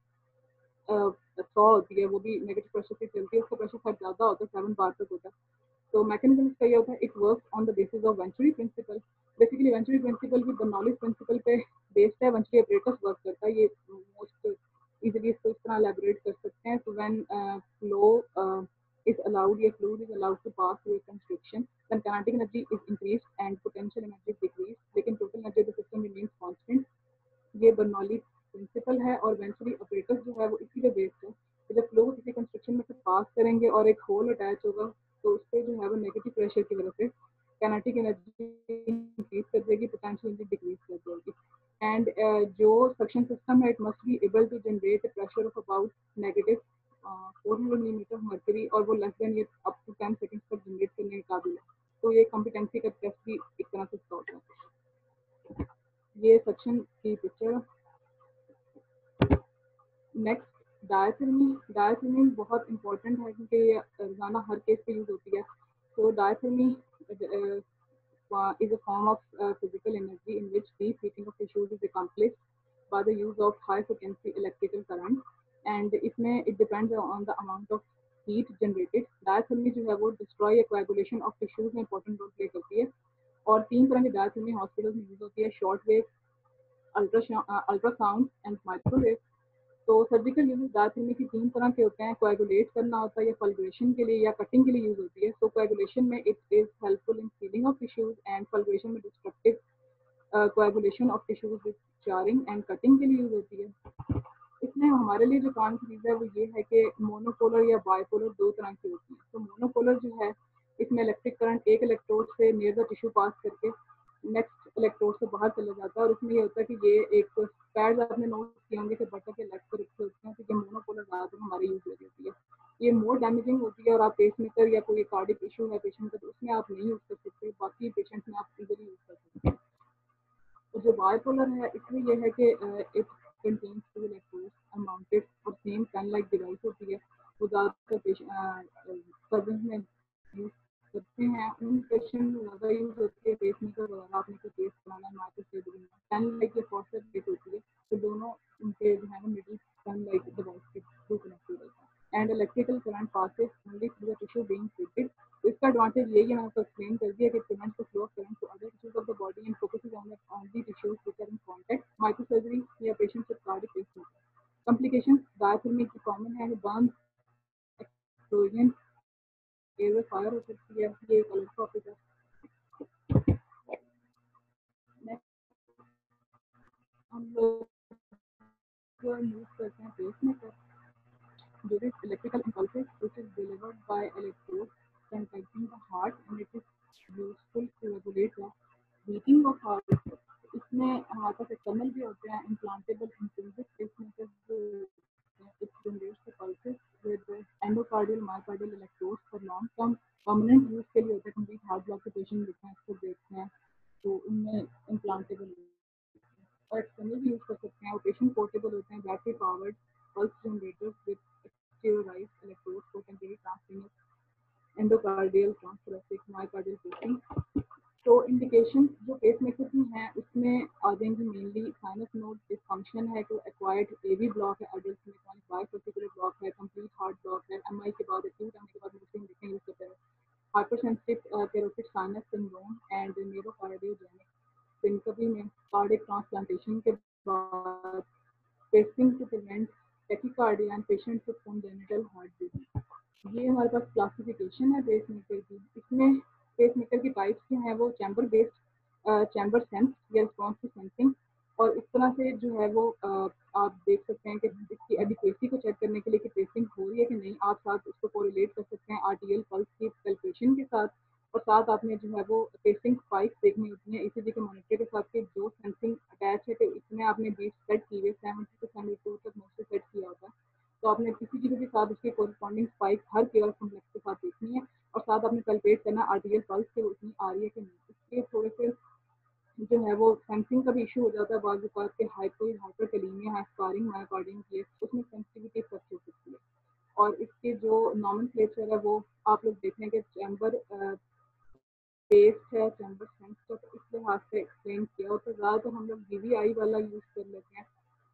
सॉ होती है वो भी नेगेटिव प्रेशर से चलती है, उसका प्रेशर बहुत ज़्यादा होता है, 7 बार तक होता है। तो मैकेनिज्म इसका ये होता है, it works on the basis of venturi principle. Basically venturi principle भी बर्नौलीज प्रिंसिपल पे बेस्ड है, वेंचुरी ऑपरेटर्स वर्क करता है, ये मोस्ट इजीली इसको इस तरह एलैबोरेट कर सकते हैं। तो व्हेन फ्लो is allowed, या fluid is allowed to pass through a constriction, then kinetic energy is increased and potential energy is decreased, लेकिन total energy of the system remains constant। ये बर्नौली प्रिंसिपल है, और venturi operators जो है वो इसी पे बेस्ड है कि जब फ्लो किसी कंस्ट्रक्शन में से पास करेंगे और एक होल अटैच होगा, तो उस पर जो है वो नेगेटिव प्रेशर की वजह से काइनेटिक एनर्जी इंक्रीज कर देगी, पोटेंशियल एनर्जी डिक्रीज कर देगी। एंड जो सक्शन सिस्टम है, it must be able to generate pressure of about negative 400 millimetre mercury, और वो लेस देन ये अप टू 10 सेकंड्स तक जनरेट करने के काबिल है। तो ये कॉम्पिटेंसी का टेस्ट भी एक तरह से इसका होता है। ये सक्शन की पिक्चर। Next diathermy. डायथर्मी बहुत इंपॉर्टेंट है क्योंकि ये रोजाना हर केस पे यूज होती है। तो diathermy is a form of physical energy in which deep heating of tissues is accomplished by the use of high frequency electrical current, and इसमें it depends on the amount of heat generated। Diathermy जो है वो destroy या coagulation of tissues में important role play करती है। और 3 तरह की डायथर्मी हॉस्पिटल में यूज होती है, short wave, ultrasound and microwave. तो सर्जिकल यूज डायथर्मी की 3 तरह के होते हैं, कोएगुलेट करना होता है या पल्गुलेशन के लिए या कटिंग के लिए यूज होती है। तो कोएगुलेशन में it is helpful in sealing off tissues and fulguration में destructive coagulation of tissues with charring and cutting के लिए यूज होती है। इसमें हमारे लिए जो काम की चीज़ है वो ये है कि मोनोपोलर या बाइपोलर 2 तरह की होती है। तो मोनोपोलर जो है इसमें इलेक्ट्रिक करंट एक इलेक्ट्रोड से नियर द टिश्यू पास करके नेक्स्ट इलेक्ट्रोड से बाहर चला जाता है, और इसमें ये होता है कि ये एक पैड आपने नोट किए होंगे कि बटन के लेफ्ट पर रखे होते हैं, तो ये मोनोपोलर ज़्यादातर हमारे यूज में होती है। ये मोर डैमेजिंग होती है और आप पेसमेकर या कोई कार्डिक इशू है पेशेंट का तो उसमें आप नहीं यूज कर सकते, बाकी पेशेंट्स में आप इजीली यूज कर सकते हैं। तो जो बाइपोलर है इसमें यह है कि it contains two electrodes mounted और सेम पेन लाइक डिवाइस होती है। वो ज़्यादातर सर्जन में यूज करते हैं, उन पेशेंट में ज़्यादा यूज होती है पेसमेकर वगैरह आपने को केस कराना है माइक्रोसर्जरी में। पेन लाइक या फॉस्फेट होती है, तो दोनों उनके जो है ना मिडिल पेन लाइक डिवाइस के थ्रू कनेक्टेड होता है। And electrical current passes only through the tissue being treated. तो इसका एडवांटेज यही है, मैंने आपको एक्सप्लेन कर दिया कि prevents the flow of current to other tissues of the body and focuses on the only tissues which are in contact. Microsurgery या patients with cardiac pacemaker. Complications diathermy की कॉमन है, बर्न, एक्सप्लोजन, एयर फायर हो सकती है, ये एक अलग topic है। नेक्स्ट हम लोग यूज करते हैं pacemaker. During electrical impulses, which is delivered by electrodes contacting the heart, and it is useful to regulate the beating of heart. इसमें हमारे पास एक्सटर्नल भी होते हैं, implantable intrinsic pacemakers जो होते हैं, it generates the pulses with the endocardial myocardial electrodes for long term permanent use के लिए होता है। complete heart block के patient लिखते हैं, इसको देखते हैं तो उनमें implantable और एक्सटर्नल भी यूज कर सकते हैं। और पेशेंट पोर्टेबल होते हैं, battery powered pulse generators with exteriorised electrodes for temporary transfer endocardial transthoracic myocardial pacing. तो इंडिकेशन जो पेसमेकर की हैं उसमें आ जाएंगी मेनली साइनस नोड डिसफंक्शन है, तो एक्वायर्ड एवी ब्लॉक है, एडल्ट में क्रॉनिक बाइफासिकुलर ब्लॉक है, कंप्लीट हार्ट ब्लॉक है, एमआई के बाद एक्यूट एमआई के बाद मोस्टली इंजेक्शन यूज करते हैं, hypersensitive carotid sinus syndrome and neurocardiogenic syncope में कार्डिक ट्रांसप्लांटेशन के बाद pacing to prevent tachycardia and patients with congenital heart disease. ये हमारे पास क्लासिफिकेशन है पेसमेकर की। इसमें पेसमेकर की टाइप्स जो हैं वो चैम्बर बेस्ड, चैम्बर सेंस या रिस्पॉन्स टू सेंसिंग, और इस तरह से जो है वो आप देख सकते हैं कि इसकी एडिक्वेसी को चेक करने के लिए कि पेसिंग हो रही है कि नहीं, आप साथ उसको कोरिलेट कर सकते हैं आरटीएल पल्स की कैलकुलेशन के साथ, और साथ आपने जो है वो पेसिंग स्पाइक्स देखनी होती है ईसीजी के मॉनिटर के साथ कि जो सेंसिंग अटैच है कि इसमें आपने बीट सेट की हुई 70 से 72 तक मोस्टली सेट किया होता है, तो आपने किसी के भी साथ उसकी कोरिस्पॉन्डिंग स्पाइक हर केयर कॉम्प्लेक्स के साथ देखनी है, और साथ आपने कैलकुलेट करना आरटीएल पल्स के उतनी आ रही है कि नहीं। इसके थोड़े से जो है वो सेंसिंग का भी इशू हो जाता है, बाज़ औक़ात के हाइपरकैलीमिया है, स्कारिंग मायोकार्डियम की है, उसमें सेंसिटिविटी इफेक्ट हो सकती है। और इसके जो नॉमेनक्लेचर है वो आप लोग देख लें कि चैम्बर बेस्ड है, चैम्बर सेंस का, तो इस लिहाज से एक्सप्लेन किया होता है। ज़्यादातर हम लोग जीवीआई वाला यूज़ कर लेते हैं,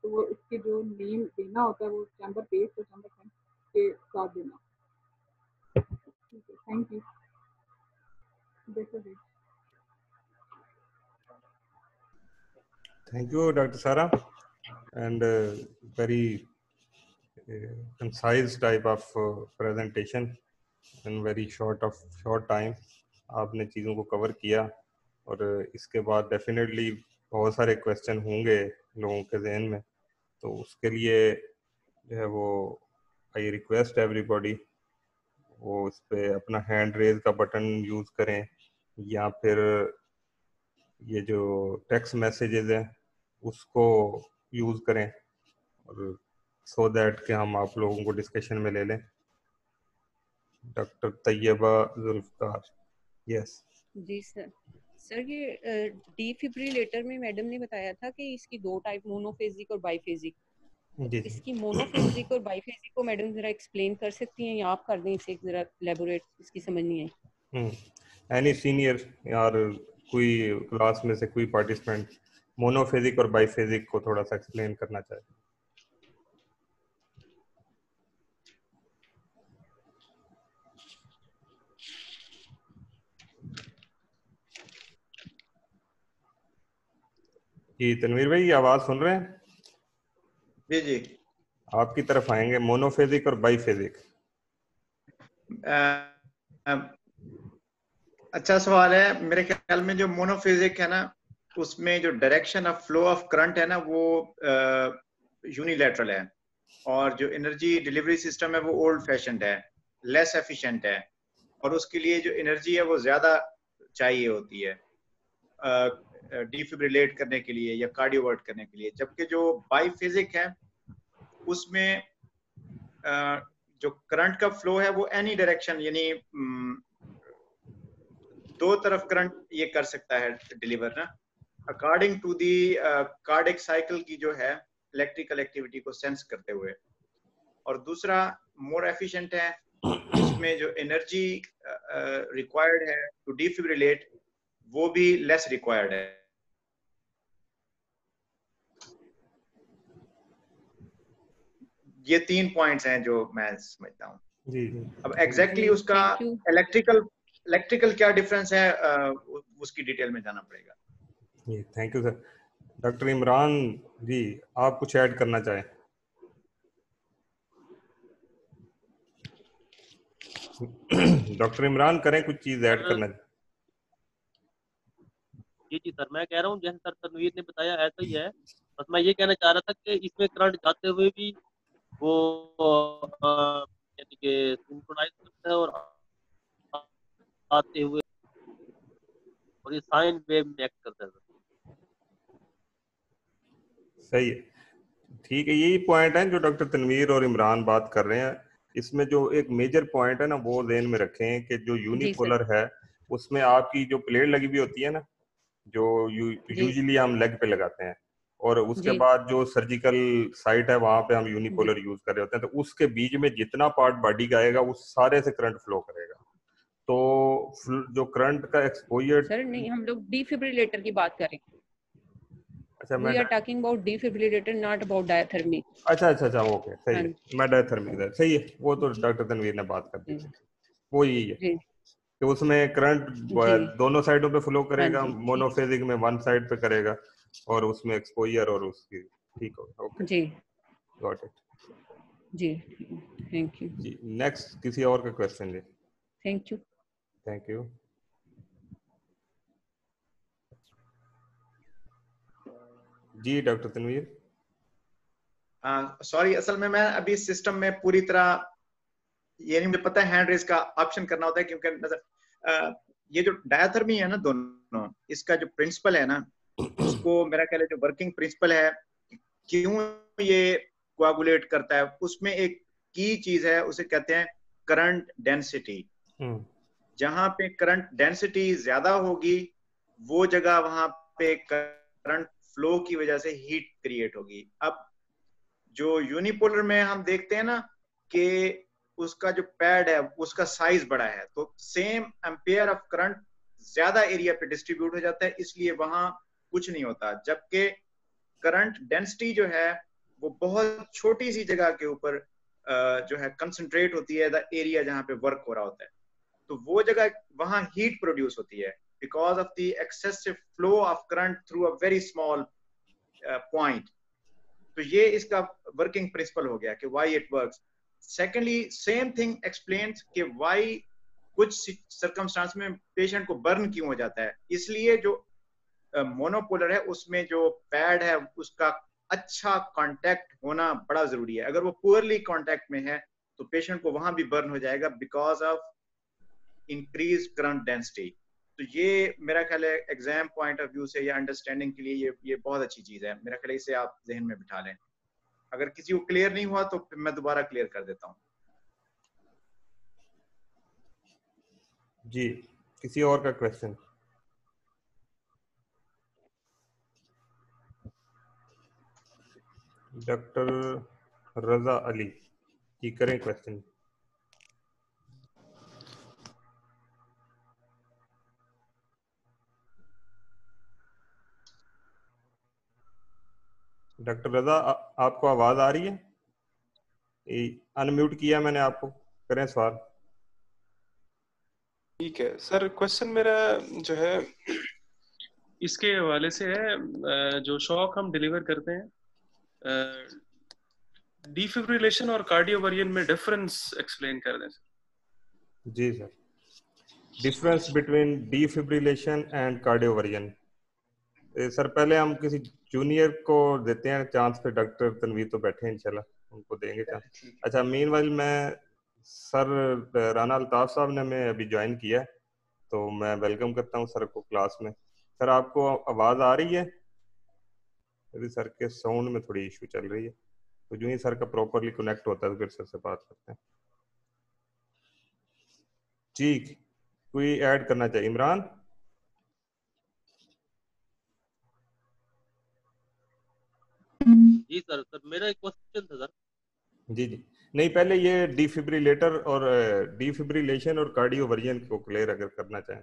तो वो इसके जो नेम देना होता है वो चैम्बर बेस्ड और चैम्बर सेंस के साथ देना। ठीक है, thank you. This is it. Thank you, Dr. Sarah, and very concise type of presentation in very short time. आपने चीज़ों को कवर किया, और इसके बाद डेफिनेटली बहुत सारे क्वेश्चन होंगे लोगों के जहन में, तो उसके लिए जो है वो आई रिक्वेस्ट एवरीबॉडी वो इस पर अपना हैंड रेज का बटन यूज़ करें, या फिर ये जो टेक्स्ट मैसेजेस हैं उसको यूज़ करें, और सो दैट कि हम आप लोगों को डिस्कशन में ले लें। डॉक्टर तैयबा जुल्फकार। यस जी सर ये डिफिब्रिलेटर में मैडम ने बताया था कि इसकी 2 टाइप, मोनोफेजिक और बाईफेजिक। तो जी इसकी मोनोफेजिक और बाईफेजिक को मैडम जरा एक्सप्लेन कर सकती हैं, या आप कर दें इसे जरा एलेबोरेट, इसकी समझ नहीं आई। एनी सीनियर और कोई क्लास में से कोई पार्टिसिपेंट मोनोफेजिक और बाईफेजिक को थोड़ा सा एक्सप्लेन करना चाहे? जी तनवीर भाई, ये आवाज सुन रहे हैं? जी जी। आपकी तरफ आएंगे, मोनोफेजिक और बाईफेजिक। अच्छा सवाल है। मेरे ख्याल में जो मोनोफेजिक है ना, उसमें जो direction of flow of current है ना, वो यूनिलैटरल है, और जो एनर्जी डिलीवरी सिस्टम है वो ओल्ड फैशन्ड है, लेस एफिशिएंट है, और उसके लिए जो एनर्जी है वो ज्यादा चाहिए होती है डिफिब्रिलेट करने के लिए या कार्डियोवर्ट करने के लिए। जबकि जो बाईफेजिक है उसमें जो करंट का फ्लो है वो एनी डायरेक्शन, यानी दो तरफ करंट ये कर सकता है डिलीवर ना, according to the cardiac cycle की जो है इलेक्ट्रिकल एक्टिविटी को सेंस करते हुए। और दूसरा मोर एफिशिएंट है, इसमें जो एनर्जी रिक्वायर्ड है टू डिफिब्रिलेट वो भी लेस रिक्वायर्ड है। ये 3 पॉइंट्स हैं जो मैं समझता हूँ। जी जी। अब एग्जैक्टली उसका इलेक्ट्रिकल क्या डिफरेंस है उसकी डिटेल में जाना पड़ेगा। जी thank you sir. Doctor Imran ji, आप कुछ ऐड करना चाहें? डॉक्टर इमरान करें कुछ चीज ऐड करना। जी जी सर, मैं कह रहा हूँ जैसे सर तनवीर ने बताया ऐसा ही है। बस मैं ये कहना चाह रहा था कि इसमें करंट जाते हुए भी वो यानी कि सिंक्रोनाइज करता है, और आते हुए और ये साइन वेव में एक्ट करता है। सही है, ठीक है, यही पॉइंट है जो डॉक्टर तनवीर और इमरान बात कर रहे हैं। इसमें जो एक मेजर पॉइंट है ना, वो ध्यान में रखें कि जो यूनिपोलर है उसमें आपकी जो प्लेट लगी हुई होती है ना, जो यूजुअली हम लेग पे लगाते हैं, और उसके बाद जो सर्जिकल साइट है वहां पे हम यूनिपोलर यूज कर रहे होते हैं, तो उसके बीच में जितना पार्ट बॉडी का आएगा वो सारे से करंट फ्लो करेगा। तो जो करंट का एक्सपोजर सर नहीं, हम लोग डिफिब्रिलेटर की बात करें। अच्छा, We are talking about defibrillator, not about diathermy. अच्छा, ओके, सही है। मैं डायथर्मिक, सही है, वो तो डॉक्टर तनवीर ने बात कर दी थी, वो यही है कि उसमें करंट दोनों साइडों पे फ्लो करेगा, मोनोफेजिक में वन साइड पे करेगा, और उसमें एक्सपोजर और उसकी ठीक होगा। ओके जी, गॉट इट जी, थैंक यू जी। नेक्स्ट किसी और का क्वेश्चन जी। Thank you. जी डॉक्टर तनवीर। सॉरी, असल में मैं अभी सिस्टम में पूरी तरह, ये नहीं मुझे पता है हैंड रेज का ऑप्शन करना होता है, क्योंकि नजर ये जो डायथर्मी है ना दोनों, इसका जो प्रिंसिपल है ना, उसको मेरा ख्याल है जो वर्किंग प्रिंसिपल है, क्यों ये कोआगुलेट करता है, उसमें एक की चीज है, उसे कहते हैं करंट डेंसिटी। जहां पे करंट डेंसिटी ज्यादा होगी वो जगह वहां पे करंट फ्लो की वजह से हीट क्रिएट होगी। अब जो यूनिपोलर में हम देखते हैं ना कि उसका जो पैड है उसका साइज बड़ा है, तो सेम एम्पेयर ऑफ करंट ज्यादा एरिया पे डिस्ट्रीब्यूट हो जाता है, इसलिए वहां कुछ नहीं होता। जबकि करंट डेंसिटी जो है वो बहुत छोटी सी जगह के ऊपर जो है कंसंट्रेट होती है, द एरिया जहां पे वर्क हो रहा होता है, तो वो जगह वहां हीट प्रोड्यूस होती है because of the excessive flow of current through a very small point. तो ये इसका वर्किंग प्रिंसिपल हो गया कि why it works. Secondly, same thing explains कि व्हाई कुछ सर्कमस्टांस में पेशेंट को बर्न क्यों हो जाता है। इसलिए जो मोनोपोलर है उसमें जो पैड है उसका अच्छा कांटेक्ट होना बड़ा जरूरी है। अगर वो पुअरली कांटेक्ट में है तो पेशेंट को वहां भी बर्न हो जाएगा because of increase current density. तो ये मेरा ख्याल है एग्जाम पॉइंट ऑफ व्यू से या अंडरस्टैंडिंग के लिए ये बहुत अच्छी चीज है। मेरा ख्याल है इसे आप जहन में बिठा लें। अगर किसी को क्लियर नहीं हुआ तो फिर मैं दोबारा क्लियर कर देता हूँ। जी, किसी और का क्वेश्चन? डॉक्टर रजा अली की करें क्वेश्चन। डॉक्टर रजा, आपको आवाज आ रही है? अनम्यूट किया मैंने आपको, करें सवाल। ठीक है सर, क्वेश्चन मेरा जो है इसके हवाले से है, जो शॉक हम डिलीवर करते हैं, डिफिब्रिलेशन और कार्डियोवर्जन में डिफरेंस एक्सप्लेन कर दें सर। जी sir, difference between defibrillation and cardioversion. Sir पहले हम किसी जूनियर को देते हैं चांस पे, डॉक्टर तनवीर तो बैठे हैं इंशाल्लाह, उनको देंगे चांस। अच्छा, मीनवाइल मैं सर राना अल्ताफ साहब ने हमें अभी ज्वाइन किया, तो मैं वेलकम करता हूँ सर को क्लास में। सर आपको आवाज़ आ रही है? अभी सर के साउंड में थोड़ी इशू चल रही है, तो जो ही सर का प्रॉपरली कनेक्ट होता है तो फिर सर से बात करते हैं। ठीक, कोई ऐड करना चाहिए? इमरान? जी सर, मेरा एक क्वेश्चन था सर। जी जी, नहीं पहले ये डिफिब्रिलेटर और डिफिब्रिलेशन और कार्डियोवर्जन को क्लियर अगर करना चाहें।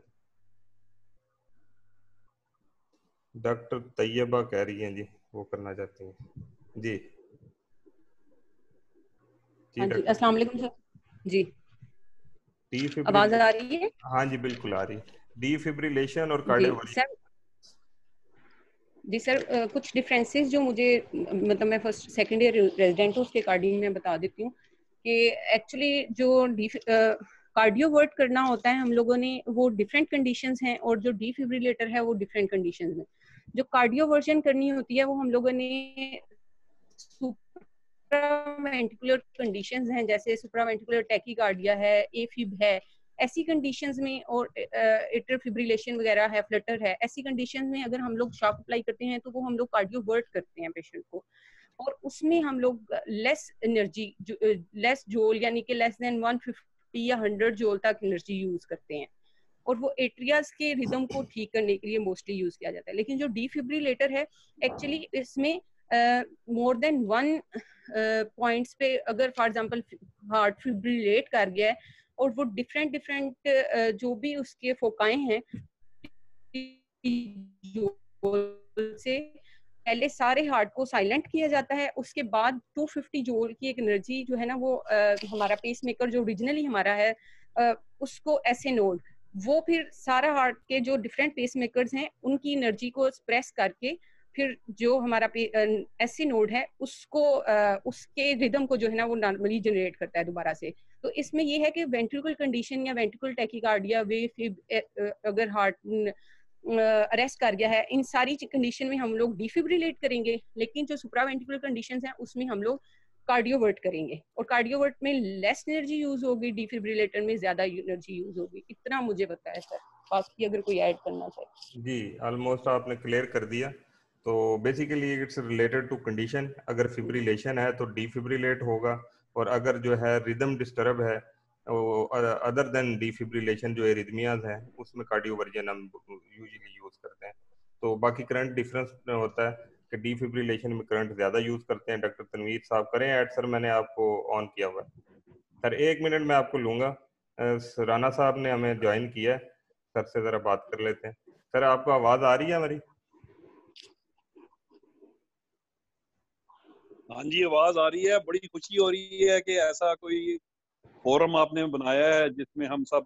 डॉक्टर तैयबा कह रही हैं जी, वो करना चाहती हैं जी। हाँ जी, अस्सलाम वालेकुम सर। जी, आवाज आ रही है? हाँ जी बिल्कुल आ रही है। डिफिब्रिलेशन और जी कार्डियोवर्जन। सर, जी सर, कुछ डिफरेंसेस जो मुझे, मतलब मैं फर्स्ट सेकंड ईयर रेजिडेंट हूँ, उसके अकॉर्डिंग मैं बता देती हूँ कि एक्चुअली जो कार्डियो वर्ट करना होता है हम लोगों ने, वो डिफरेंट कंडीशंस हैं, और जो डिफिब्रिलेटर है वो डिफरेंट कंडीशंस में। जो कार्डियो वर्जन करनी होती है वो हम लोगों ने सुप्रावेंट्रिकुलर कंडीशंस हैं, जैसे सुप्रावेंट्रिकुलर टैकीकार्डिया है, एफिब है, ऐसी कंडीशंस में, और एट्रियल फिब्रिलेशन वगैरह है, फ्लटर है, ऐसी कंडीशंस में अगर हम लोग शॉक अप्लाई करते हैं तो वो हम लोग कार्डियो वर्ट करते हैं पेशेंट को, और उसमें हम लोग लेस एनर्जी, लेस जोल यानी कि लेस देन 150 या 100 जोल तक एनर्जी यूज करते हैं, और वो एट्रियाज के रिदम को ठीक करने के लिए मोस्टली यूज किया जाता है। लेकिन जो डिफिब्रिलेटर है एक्चुअली इसमें मोर देन वन पॉइंट्स पे अगर फॉर एग्जांपल हार्ट फिब्रिलेट कर गया है, और वो डिफरेंट डिफरेंट जो भी उसके फोकाएं हैं से पहले सारे हार्ट को साइलेंट किया जाता है, उसके बाद 250 जोल की एक एनर्जी जो है ना, वो हमारा पेसमेकर जो ओरिजिनली हमारा है उसको ऐसे नोड, वो फिर सारा हार्ट के जो डिफरेंट पेसमेकर्स हैं उनकी एनर्जी को एक्सप्रेस करके फिर जो हमारा ऐसे नोड है उसको उसके रिदम को जो है ना वो नॉर्मली जनरेट करता है दोबारा से। तो इसमें ये है कि वेंट्रिकल कंडीशन या वेंट्रिकल टैकीकार्डिया वे अगर हार्ट अरेस्ट कर गया है, इन सारी कंडीशन में हम लोग डिफिब्रिलेट करेंगे, लेकिन जो सुप्रावेंट्रिकुलर कंडीशंस हैं उसमें हम लोग कार्डियोवर्ट करेंगे, और कार्डियोवर्ट में लेस एनर्जी यूज होगी, डिफिब्रिलेटर में ज्यादा एनर्जी यूज होगी। इतना मुझे पता है सर, बाकी अगर कोई ऐड करना चाहे। जी ऑलमोस्ट आपने क्लियर कर दिया। तो basically it's related to condition, अगर फिब्रिलेशन है तो डिफिब्रिलेट होगा, और अगर जो है रिदम डिस्टर्ब है अदर देन डिफिब्रिलेशन जो एरिथमियाज हैं उसमें कार्डियोवर्जन हम यूजुअली यूज करते हैं। तो बाकी करंट डिफरेंस होता है कि डिफिब्रिलेशन में करंट ज़्यादा यूज करते हैं। डॉक्टर तनवीर साहब करें ऐड? सर मैंने आपको ऑन किया हुआ है सर, 1 मिनट मैं आपको लूँगा। राना साहब ने हमें ज्वाइन किया है, सर से ज़रा बात कर लेते हैं। सर आपको आवाज़ आ रही है हमारी? हाँ जी, आवाज आ रही है। बड़ी खुशी हो रही है कि ऐसा कोई फोरम आपने बनाया है जिसमें हम सब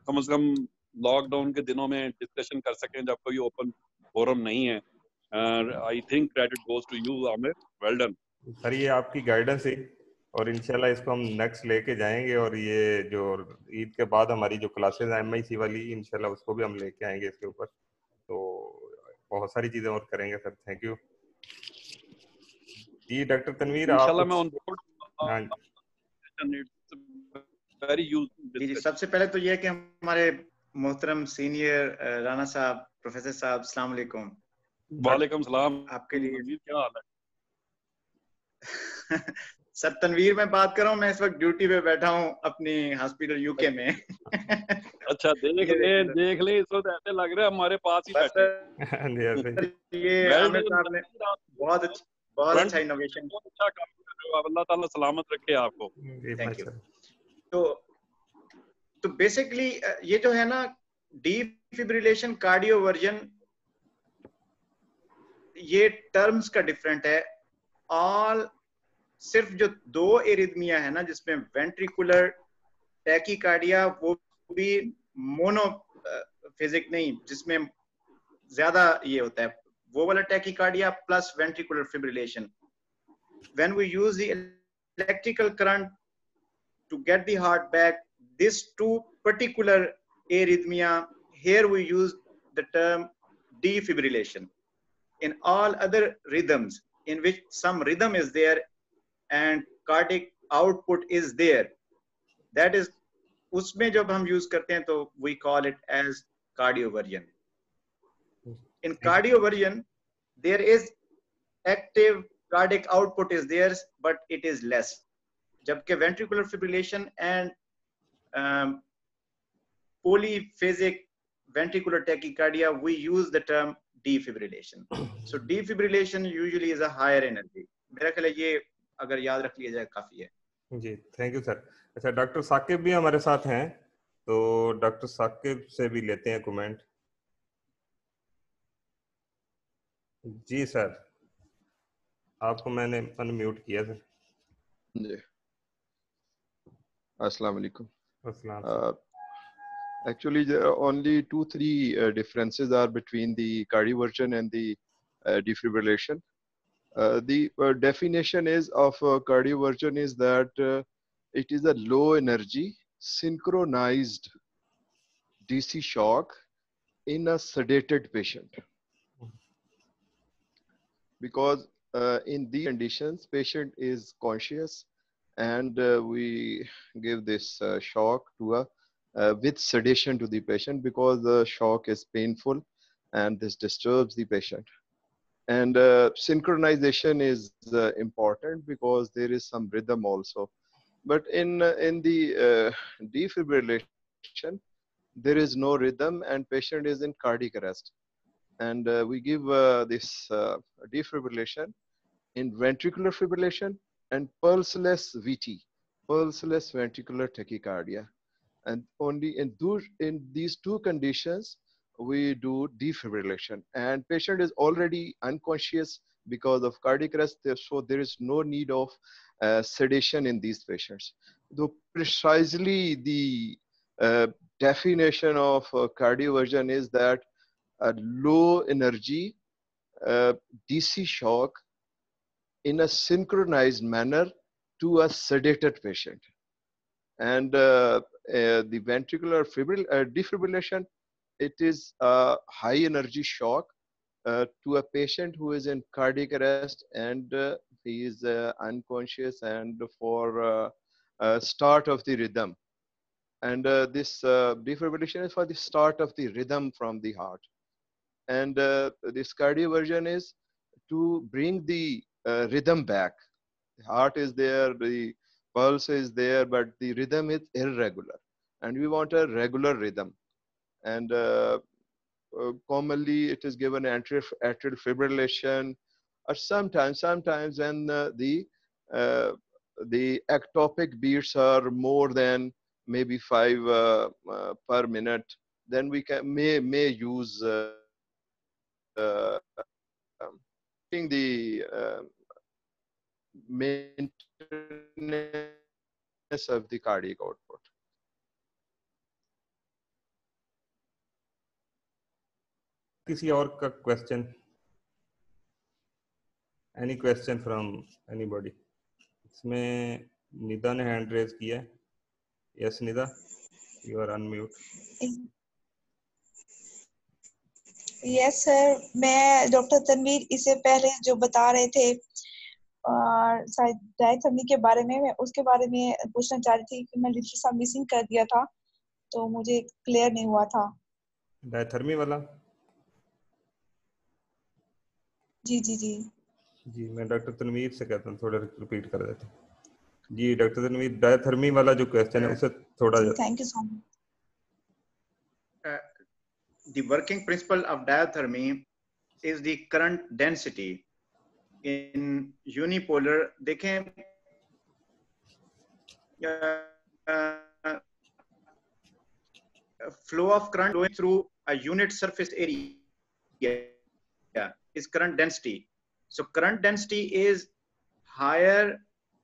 कम से कम लॉकडाउन के दिनों में डिस्कशन कर सकें, जब कोई ओपन फोरम नहीं है। I think credit goes to you Aamir, well done. Sir ये आपकी गाइडेंस है, और इंशाल्लाह इसको हम नेक्स्ट लेके जाएंगे, और ये जो ईद के बाद हमारी जो क्लासेस हैं MIC वाली, इंशाल्लाह उसको भी हम लेके आएंगे इसके ऊपर। तो बहुत सारी चीज़ें और करेंगे सर। थैंक यू जी। डॉक्टर तनवीर आप इंशाल्लाह मैं ऑन बोर्ड। हाँ वेरी जी, सबसे पहले तो ये है कि हमारे मोहतरम सीनियर राना साहब, प्रोफेसर साहब, अस्सलाम वालेकुम। वालेकुम सलाम। आपके लिए क्या हाल है? सर तनवीर में बात कर रहा हूँ, मैं इस वक्त ड्यूटी पे बैठा हूँ अपनी हॉस्पिटल यूके में। अच्छा, देख ले, इस वक्त ऐसे लग रहा है हमारे पास ही बैठे। ये आमिर साहब ने बहुत अच्छा इनोवेशन, बहुत अच्छा काम कर रहे हो। अल्लाह ताला सलामत रखे आपको। Thank you. तो बेसिकली ये जो है ना डिफिब्रिलेशन, कार्डियोवर्जन, ये टर्म्स का डिफरेंट है। ऑल सिर्फ जो 2 एरिथमिया है ना जिसमें वेंट्रिकुलर टैकीकार्डिया, वो भी मोनोफेजिक नहीं, जिसमें ज्यादा ये होता है, वो वाला tachycardia plus ventricular fibrillation. When we use the electrical current to get the heart back, these two particular arrhythmia, here we use the term defibrillation. In all other rhythms in which some rhythm is there and cardiac output is there, that is, उसमें जब हम use करते हैं तो we call it as cardioversion. In cardioversion, there is active cardiac output is there, but it is less. जबकि ventricular fibrillation and polyphasic ventricular tachycardia, we use the term defibrillation. So defibrillation usually is a higher energy. मेरा ख्याल है ये अगर याद रख लिया जाए काफी है. जी, थैंक यू सर. अच्छा, डॉक्टर साकिब भी हमारे साथ हैं, तो डॉक्टर साकिब से भी लेते हैं कमेंट. जी सर, आपको मैंने अनम्यूट किया सर. जी, अस्सलाम वालेकुम. अस्सलाम. Actually, there are only 2-3 differences are between the cardioversion and the defibrillation. The definition is of cardioversion is that it is a low energy synchronized DC shock in a sedated patient. Because in these conditions, patient is conscious and we give this shock to a with sedation to the patient because the shock is painful and this disturbs the patient. And synchronization is important because there is some rhythm also. But in the defibrillation, there is no rhythm and patient is in cardiac arrest. And we give this defibrillation in ventricular fibrillation and pulseless VT, pulseless ventricular tachycardia. And only in these two conditions, we do defibrillation. And patient is already unconscious because of cardiac arrest, so there is no need of sedation in these patients. Though precisely the definition of cardioversion is that a low energy DC shock in a synchronized manner to a sedated patient. And the ventricular defibrillation, it is a high energy shock to a patient who is in cardiac arrest and he is unconscious and for start of the rhythm. And this defibrillation is for the start of the rhythm from the heart. And this cardioversion is to bring the rhythm back. The heart is there, the pulse is there, but the rhythm is irregular. And we want a regular rhythm. And commonly it is given atrial fibrillation, or sometimes when the ectopic beats are more than maybe 5 per minute, then we may use the maintenance of the cardiac output. किसी और का क्वेश्चन? Any question from anybody? इसमें निदा ने hand raise किया है. Yes Nida, you are unmute. Yes sir, मैं doctor Tanveer इससे पहले जो बता रहे थे डायथर्मी के बारे में, मैं उसके बारे में पूछना चाह रही थी कि मैं लिटिल सा मिसिंग कर दिया था तो मुझे क्लियर नहीं हुआ था. डायथर्मी वाला? जी जी जी जी, मैं डॉक्टर तनवीर से कहता हूँ थोड़ा रिपीट कर देते. जी डॉक्टर तनवीर, डायथर्मी वाला जो क्वेश्चन है उसे थोड़ा. Thank you so much. The working principle of diathermy is the current density. In unipolar, देखें flow of current going through a unit surface area is current density. So current density is higher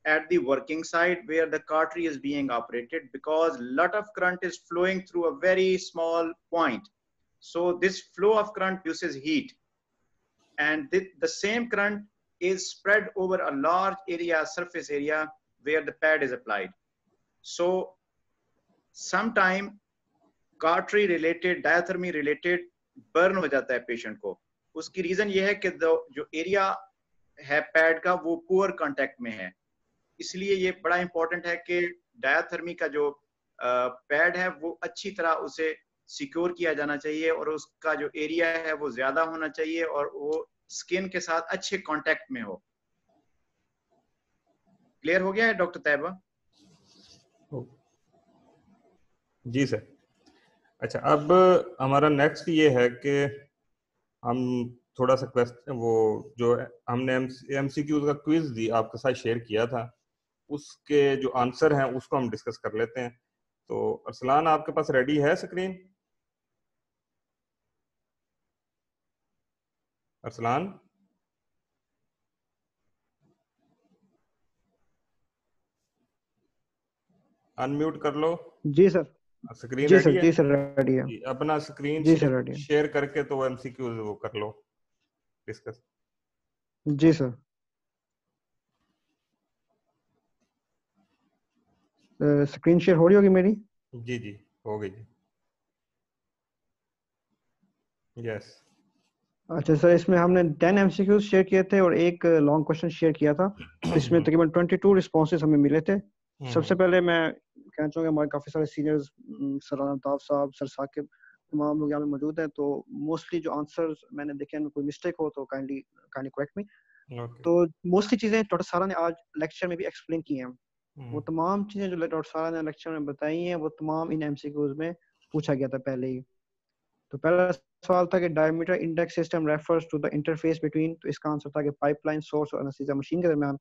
at the working side where the cautery is being operated because lot of current is flowing through a very small point. So this flow of current produces heat, and the same current is spread over a large area, surface area, where the pad is applied. So sometime cautery related, diathermy related burn हो जाता है patient को. उसकी reason ये है कि जो area है पैड का वो पुअर कांटेक्ट में है. इसलिए ये बड़ा इंपॉर्टेंट है कि डायथर्मी का जो पैड है वो अच्छी तरह उसे सिक्योर किया जाना चाहिए और उसका जो एरिया है वो ज्यादा होना चाहिए और वो स्किन के साथ अच्छे कांटेक्ट में हो. क्लियर हो गया है डॉक्टर तैयबा? जी सर. अच्छा, अब हमारा नेक्स्ट ये है कि हम थोड़ा सा क्वेश्चन, वो जो हमने एमसीक्यूज का क्विज दी आपके साथ शेयर किया था, उसके जो आंसर हैं उसको हम डिस्कस कर लेते हैं. तो अरसलान, आपके पास रेडी है स्क्रीन? अरसलान, अनम्यूट कर लो. जी सर. स्क्रीन जी रेडी सर. है? जी सर रेडी है. अपना स्क्रीन जी सर रेडी है. शेयर करके तो एमसीक्यूज वो कर लो डिस्कस. जी सर. स्क्रीन शेयर हो रही होगी मेरी? जी जी हो गई जी. यस. अच्छा सर, इसमें हमने 10 एमसीक्यूज शेयर किए थे और एक लॉन्ग क्वेश्चन शेयर किया था. इसमें तकरीबन 22 रिस्पॉन्सेज हमें मिले थे. सबसे पहले मैं कहना चाहूँगा हमारे काफ़ी सारे सीनियर्स, सर अल्ताफ साहब, सर साकिब, तमाम लोग यहाँ पे मौजूद हैं. तो मोस्टली जो आंसर्स मैंने देखे हैं, कोई मिस्टेक हो तो काइंडली करेक्ट मी. तो मोस्टली चीज़ें डॉक्टर सारा ने आज लेक्चर में भी एक्सप्लेन की हैं. वो तमाम चीज़ें जो डॉक्टर सारा ने लेक्चर में बताई हैं वो तमाम इन एमसीक्यूज में पूछा गया था पहले ही. तो पहला सवाल था कि diameter index system refers to the interface between. तो इसका आंसर था कि पाइपलाइन सोर्स और एनेस्थीसिया मशीन के दरमियान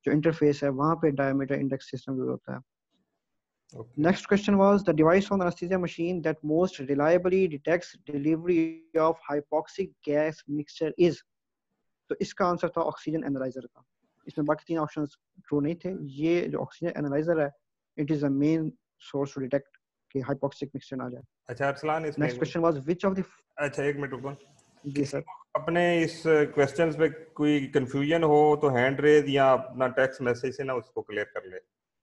जो इंटरफेस है वहां पे डायमीटर इंडेक्स सिस्टम यूज होता है. Next question was the device on the anesthesia machine that most reliably detects delivery of hypoxic gas mixture is. तो इसका आंसर था ऑक्सीजन एनालाइजर का. इसमें बाकी तीन ऑप्शंस ट्रू नहीं थे. ये जो ऑक्सीजन एनालाइजर है, it is a main source to detect कि हाइपोक्सिक मिक्सचर ना जाए. अच्छा अरसलान, इसमें next question was which of the. अच्छा एक मिनट रुको. जी सर. अपने इस क्वेश्चंस पे कोई कंफ्यूजन हो तो हैंड रेज या अपना टेक्स्ट मैसेज से ना उसको क्लियर कर ले,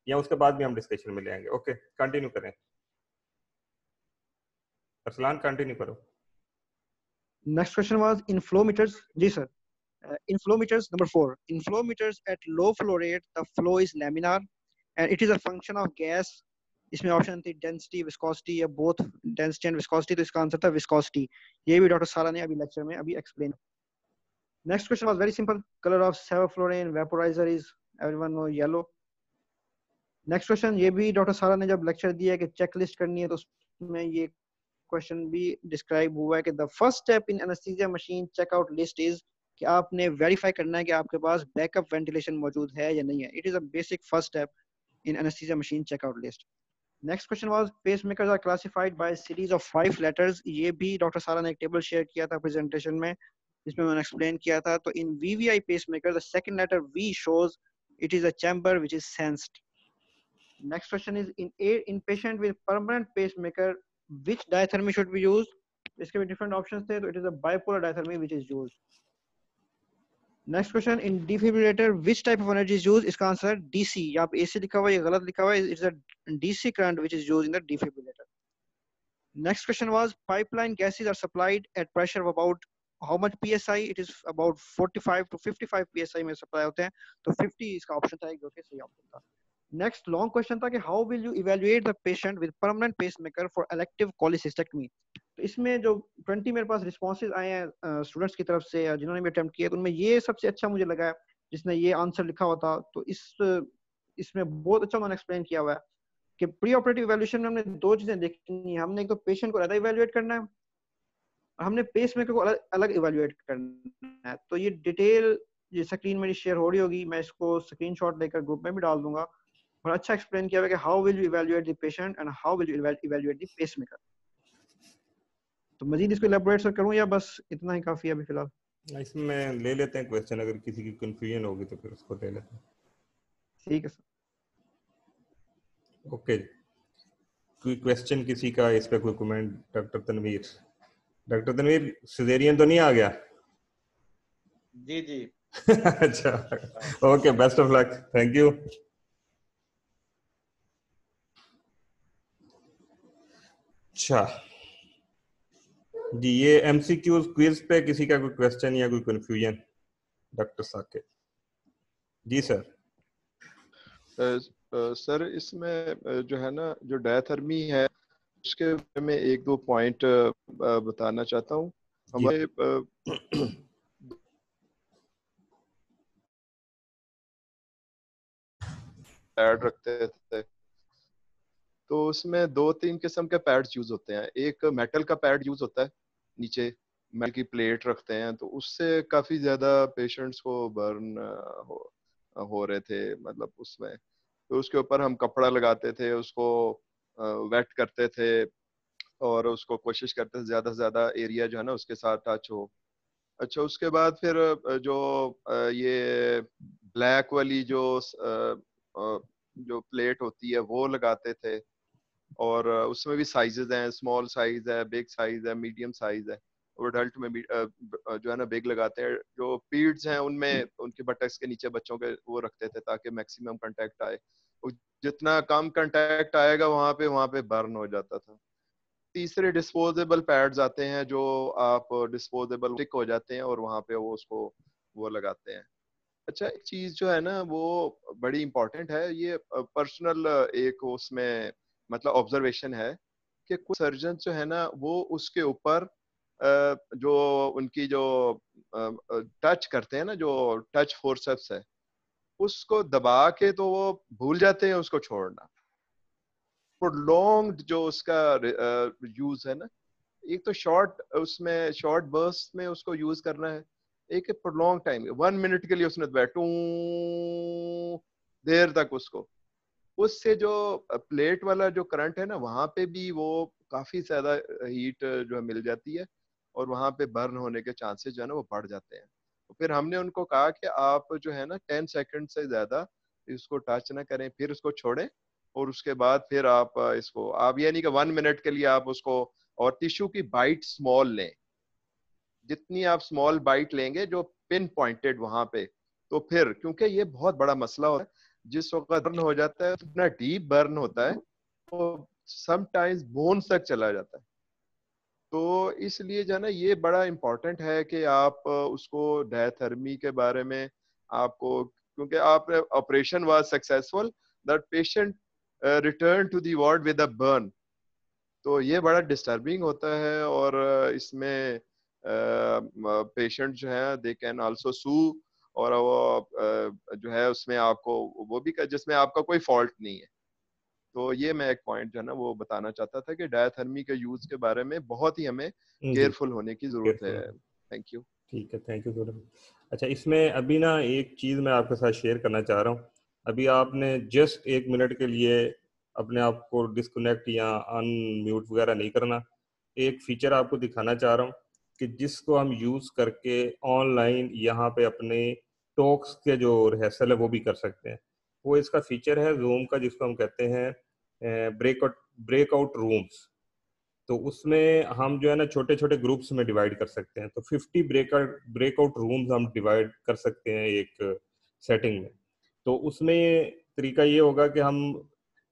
या उसके बाद भी हम डिस्कशन में ले आएंगे. ओके, कंटिन्यू करें. अरसलान कंटिन्यू करो. Next question was in flow meters. जी sir. In flow meters, number 4. In flow meters at low flow rate, the flow is laminar and it is a function of gas. इसमें option थी density, viscosity या both density and viscosity. तो इसका answer था viscosity. ये भी doctor सारा ने अभी लेक्चर में अभी explain. Next question was very simple. Colour of sevoflurane vaporiser is, everyone know, yellow. Next question ये भी डॉक्टर सारा ने जब लेक्चर दिया है कि चेकलिस्ट करनी है, तो उसमें ये क्वेश्चन भी डिस्क्राइब हुआ है कि the first step in anaesthesia machine checkout list is, कि आपने वेरीफाई करना है कि आपके पास बैकअप वेंटिलेशन मौजूद है या नहीं है. It is a basic first step in anaesthesia machine checkout list. Next question was pacemakers are classified by series of 5 letters. ये भी डॉक्टर सारा ने एक टेबल शेयर किया था प्रेजेंटेशन में, जिसमें मैंने एक्सप्लेन किया था. तो in VVI pacemaker the second letter V shows it is a chamber which is sensed. Next question is in patient with permanent pacemaker which diathermy should be used. इसके भी डिफरेंट ऑप्शंस थे. तो it is a bipolar diathermy which is used. Next question in defibrillator which type of energy is used. इसका answer DC. यहाँ पे AC लिखा हुआ है, ये गलत लिखा हुआ है. It's a DC current which is used in the defibrillator. Next question was pipeline gases are supplied at pressure of about how much psi. It is about 45 to 55 psi में सप्लाई होते हैं. तो 50 इसका ऑप्शन था, जो कि सही option था. नेक्स्ट लॉन्ग क्वेश्चन था कि how will you evaluate the patient with permanent pacemaker for elective cholecystectomy. तो इसमें जो 20 मेरे पास रिस्पॉन्सेज आए हैं स्टूडेंट्स की तरफ से, जिन्होंने भी अटेम्प्ट किया, तो उनमें ये सबसे अच्छा मुझे लगा है जिसने ये आंसर लिखा हुआ था. तो इसमें बहुत अच्छा उन्होंने एक्सप्लेन किया हुआ है कि प्री ऑपरेटिव इवैल्यूएशन में हमने दो चीजें देखनी है. हमने एक तो पेशेंट को अलग इवैल्यूएट करना है और हमने पेसमेकर को अलग इवैल्यूएट करना है. तो ये डिटेल ये स्क्रीन मेरी शेयर हो रही होगी, मैं इसको स्क्रीनशॉट लेकर ग्रुप में भी डाल दूंगा. और अच्छा एक्सप्लेन किया हुआ है कि how will you evaluate the patient and how will you evaluate the pacemaker. तो मजीद इसको इलैबोरेट सर करूं या बस इतना ही काफी है अभी फिलहाल? इसमें ले लेते हैं क्वेश्चन, अगर किसी की कंफ्यूजन होगी तो फिर उसको ले लेते हैं. ठीक है सर. ओके, कोई क्वेश्चन किसी का, इस पे कोई comment doctor Tanveer? Doctor Tanveer, caesarean तो नहीं आ गया? जी जी। अच्छा, okay, best of luck, thank you. अच्छा जी, ये एमसीक्यू क्विज पे किसी का कोई क्वेश्चन या कोई कंफ्यूजन? डॉक्टर साकिब जी सर। सर इसमें जो है ना, जो डायथर्मी है उसके बारे में एक दो पॉइंट बताना चाहता हूँ। हमारे पैड रखते थे तो उसमें दो तीन किस्म के पैड्स यूज होते हैं। एक मेटल का पैड यूज होता है, नीचे मेटल की प्लेट रखते हैं, तो उससे काफी ज्यादा पेशेंट्स को बर्न हो रहे थे, मतलब उसमें। तो उसके ऊपर हम कपड़ा लगाते थे, उसको वेट करते थे और उसको कोशिश करते थे ज्यादा से ज्यादा एरिया जो है ना उसके साथ टच हो। अच्छा, उसके बाद फिर जो ये ब्लैक वाली जो प्लेट होती है वो लगाते थे, और उसमें भी साइजेस हैं, स्मॉल साइज है, बिग साइज है, मीडियम साइज है। और अडल्ट में भी जो है ना बिग लगाते हैं। जो पीड्स हैं उनमें उनके बटक्स के नीचे बच्चों के वो रखते थे ताकि मैक्सिमम कांटेक्ट आए। जितना कम कांटेक्ट आएगा वहां पे बर्न हो जाता था। तीसरे डिस्पोजेबल पैड्स आते हैं जो आप डिस्पोजेबल टिक हो जाते हैं और वहां पे वो उसको वो लगाते हैं। अच्छा, एक चीज जो है ना वो बड़ी इंपॉर्टेंट है, ये पर्सनल एक उसमें मतलब ऑब्जर्वेशन है कि कुछ सर्जन जो है ना वो उसके ऊपर जो उनकी जो टच करते हैं ना, जो टच फोर्सेप्स है उसको दबा के तो वो भूल जाते हैं उसको छोड़ना। प्रोलॉन्ग्ड जो उसका यूज है ना, एक तो शॉर्ट उसमें शॉर्ट बर्स्ट में उसको यूज करना है, एक प्रोलॉन्ग टाइम 1 मिनट के लिए उसने बैठू देर तक उसको, उससे जो प्लेट वाला जो करंट है ना वहां पे भी वो काफी ज्यादा हीट जो है मिल जाती है और वहां पे बर्न होने के चांसेस जो है ना वो बढ़ जाते हैं। तो फिर हमने उनको कहा कि आप जो है ना 10 सेकंड से ज्यादा इसको टच ना करें, फिर उसको छोड़ें और उसके बाद फिर आप इसको, आप ये नहीं कि 1 मिनट के लिए आप उसको, और टिश्यू की बाइट स्मॉल लें। जितनी आप स्मॉल बाइट लेंगे जो पिन पॉइंटेड वहां पे, तो फिर क्योंकि ये बहुत बड़ा मसला होता है, जिस वक्त बर्न हो जाता है इतना डीप बर्न होता है तो समटाइम्स बोन्स तक चला जाता है। तो इसलिए जो है ना ये बड़ा इम्पोर्टेंट है कि आप उसको डायथर्मी के बारे में आपको, क्योंकि आप operation was successful, that patient return to the ward with a burn. तो ये बड़ा डिस्टर्बिंग होता है और इसमें पेशेंट जो है दे कैन आल्सो सू, और वो जो है उसमें आपको वो भी जिसमें आपका कोई फॉल्ट नहीं है। तो ये मैं एक पॉइंट जो है ना वो बताना चाहता था कि डायथर्मी के यूज के बारे में बहुत ही हमें जी, केयरफुल होने की जरूरत है। Thank you. ठीक है, थैंक यू सर। अच्छा, इसमें अभी ना एक चीज़ मैं आपके साथ शेयर करना चाह रहा हूँ। अभी आपने जस्ट 1 मिनट के लिए अपने आप को डिस्कनेक्ट या अनम्यूट वगैरह नहीं करना। एक फीचर आपको दिखाना चाह रहा हूँ कि जिसको हम यूज़ करके ऑनलाइन यहाँ पे अपने टॉक्स के जो रिहर्सल है वो भी कर सकते हैं। वो इसका फीचर है जूम का, जिसको हम कहते हैं ब्रेकआउट रूम्स। तो उसमें हम जो है ना छोटे छोटे ग्रुप्स में डिवाइड कर सकते हैं। तो 50 ब्रेकआउट रूम्स हम डिवाइड कर सकते हैं एक सेटिंग में। तो उसमें तरीका ये होगा कि हम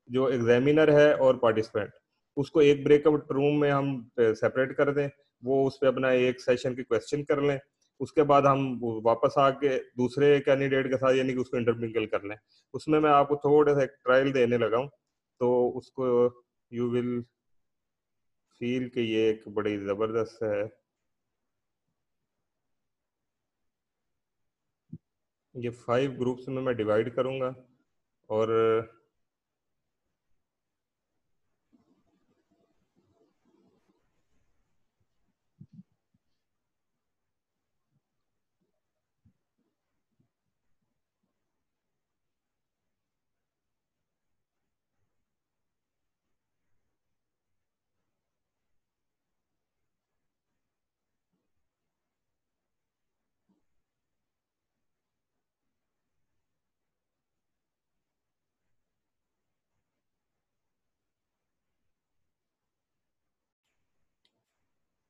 जो एग्जामिनर है और पार्टिसिपेंट, उसको एक ब्रेकआउट रूम में हम सेपरेट कर दें, वो उस पर अपना एक सेशन के क्वेश्चन कर लें। उसके बाद हम वापस आके दूसरे कैंडिडेट के साथ यानी कि उसको इंटरमिंगल कर लें। उसमें मैं आपको थोड़ा सा एक ट्रायल देने लगा हूँ, तो उसको यू विल फील कि ये एक बड़ी ज़बरदस्त है। ये 5 ग्रुप्स में मैं डिवाइड करूँगा और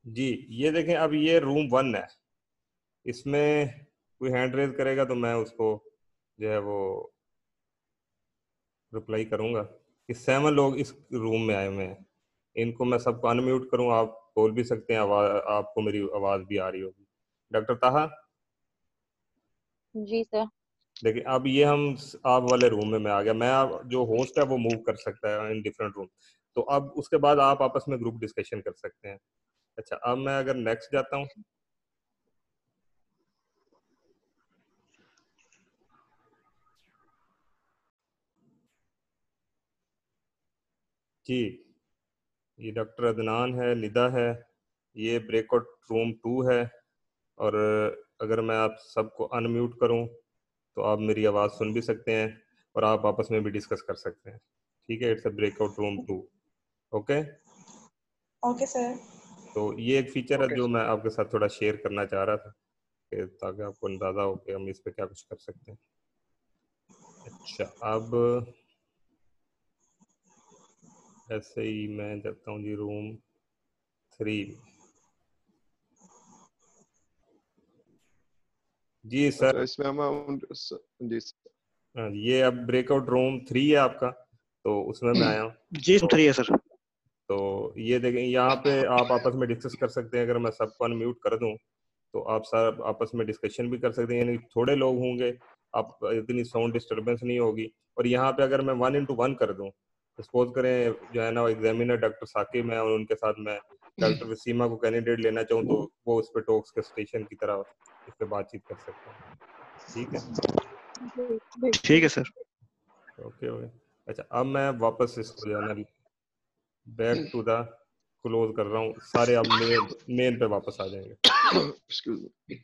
जी ये देखें, अब ये रूम 1 है, इसमें कोई हैंड रेज करेगा तो मैं उसको जो है वो रिप्लाई करूंगा कि 7 लोग इस रूम में आए हुए हैं, इनको मैं सबको अनम्यूट करूं, आप बोल भी सकते हैं, आवाज आपको मेरी आवाज़ भी आ रही होगी। डॉक्टर ताहा, जी सर। देखिए अब ये हम आप वाले रूम में मैं आ गया, मैं अब जो होस्ट है वो मूव कर सकता है इन डिफरेंट रूम, तो अब उसके बाद आप आपस में ग्रुप डिस्कशन कर सकते हैं। अच्छा अब मैं अगर नेक्स्ट जाता हूँ, जी ये डॉक्टर अदनान है, निदा है, ये ब्रेकआउट रूम 2 है, और अगर मैं आप सबको अनम्यूट करूं तो आप मेरी आवाज़ सुन भी सकते हैं और आप आपस में भी डिस्कस कर सकते हैं। ठीक है, it's a breakout room 2। Okay okay sir. तो ये एक फीचर है जो मैं आपके साथ थोड़ा शेयर करना चाह रहा था कि ताकि आपको अंदाज़ा हो कि हम इस पे क्या कुछ कर सकते हैं। अच्छा अब ऐसे ही मैं जाता हूँ जी रूम 3। जी अच्छा सर, इसमें अमाउंट जी हाँ, ये अब ब्रेकआउट रूम 3 है आपका, तो उसमें मैं आया हूँ। जी तो 3 है सर। तो ये देखें, यहाँ पे आप आपस में डिस्कस कर सकते हैं। अगर मैं सबको अनम्यूट कर दूं तो आप सब आपस में डिस्कशन भी कर सकते हैं, यानी थोड़े लोग होंगे, आप इतनी साउंड डिस्टरबेंस नहीं होगी। और यहाँ पे अगर मैं 1 into 1 कर दूं, सपोज करें जो है ना एग्जामिनर डॉक्टर साकिब है और उनके साथ मैं डॉक्टर वसीमा को कैंडिडेट लेना चाहूँ तो वो उस पर टॉक्स के स्टेशन की तरह इस पर बातचीत कर सकते हैं। ठीक है, ठीक है सर। Okay okay. अच्छा अब मैं वापस इसको जो है ना बैक टू द क्लोज कर रहा हूँ, सारे अब मेन पे वापस आ जाएंगे। Excuse me.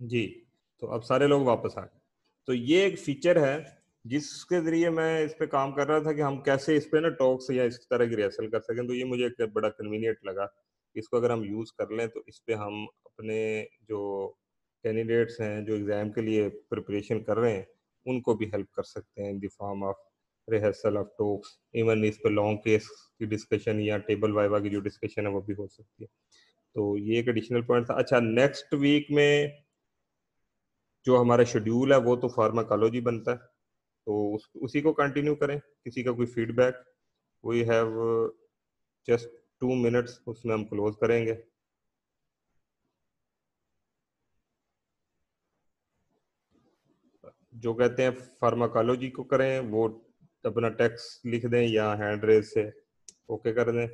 जी तो अब सारे लोग वापस आ गए। तो ये एक फीचर है जिसके जरिए मैं इस पे काम कर रहा था कि हम कैसे इस पे ना टॉक्स या इस तरह की रिहर्सल कर सकें। तो ये मुझे एक बड़ा कन्वीनियंट लगा, इसको अगर हम यूज़ कर लें तो इस पे हम अपने जो कैंडिडेट्स हैं जो एग्ज़ाम के लिए प्रिपरेशन कर रहे हैं उनको भी हेल्प कर सकते हैं in the form of rehearsal of talks. Even इस पे लॉन्ग केस की डिस्कशन या टेबल वाइवा की जो डिस्कशन है वो भी हो सकती है। तो ये एक एडिशनल पॉइंट था। अच्छा नेक्स्ट वीक में जो हमारा शेड्यूल है वो तो फार्माकोलॉजी बनता है, तो उसी को कंटिन्यू करें। किसी का कोई feedback? We have just 2 minutes, उसमें हम क्लोज करेंगे। जो कहते हैं फार्माकोलॉजी को करें वो अपना टेक्स्ट लिख दें या हैंड रेज से ओके कर दें,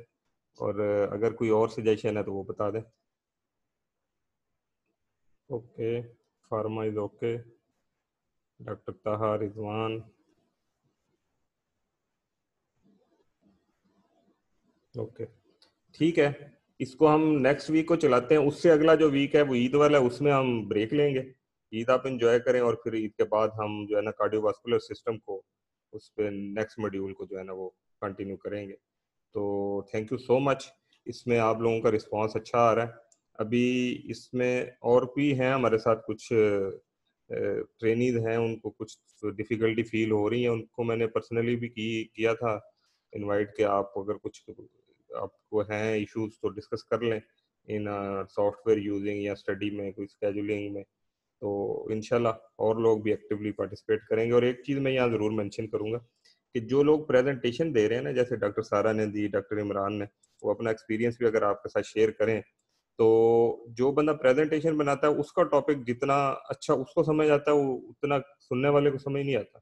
और अगर कोई और सजेशन है तो वो बता दें। Okay, pharma is okay, doctor ताहा, रिजवान, ओके ठीक है। इसको हम नेक्स्ट वीक को चलाते हैं। उससे अगला जो वीक है वो ईद वाला है, उसमें हम ब्रेक लेंगे। ईद आप इंजॉय करें और फिर ईद के बाद हम जो है ना कार्डियोवास्कुलर सिस्टम को उस पर नेक्स्ट मॉड्यूल को जो है ना वो कंटिन्यू करेंगे। तो थैंक यू सो मच। इसमें आप लोगों का रिस्पांस अच्छा आ रहा है। अभी इसमें और भी हैं हमारे साथ, कुछ ट्रेनीज हैं, उनको कुछ डिफ़िकल्टी फील हो रही है, उनको मैंने पर्सनली भी किया था इनवाइट कि आप अगर कुछ आपको हैं इश्यूज तो डिस्कस कर लें इन सॉफ्टवेयर यूजिंग या स्टडी में कोई स्केजुलिंग में। तो इंशाल्लाह और लोग भी एक्टिवली पार्टिसिपेट करेंगे। और एक चीज़ मैं यहाँ ज़रूर मेंशन करूँगा कि जो लोग प्रेजेंटेशन दे रहे हैं ना, जैसे डॉक्टर सारा ने दी, डॉक्टर इमरान ने, वो अपना एक्सपीरियंस भी अगर आपके साथ शेयर करें तो जो बंदा प्रेजेंटेशन बनाता है उसका टॉपिक जितना अच्छा उसको समझ आता है वो उतना सुनने वाले को समझ नहीं आता।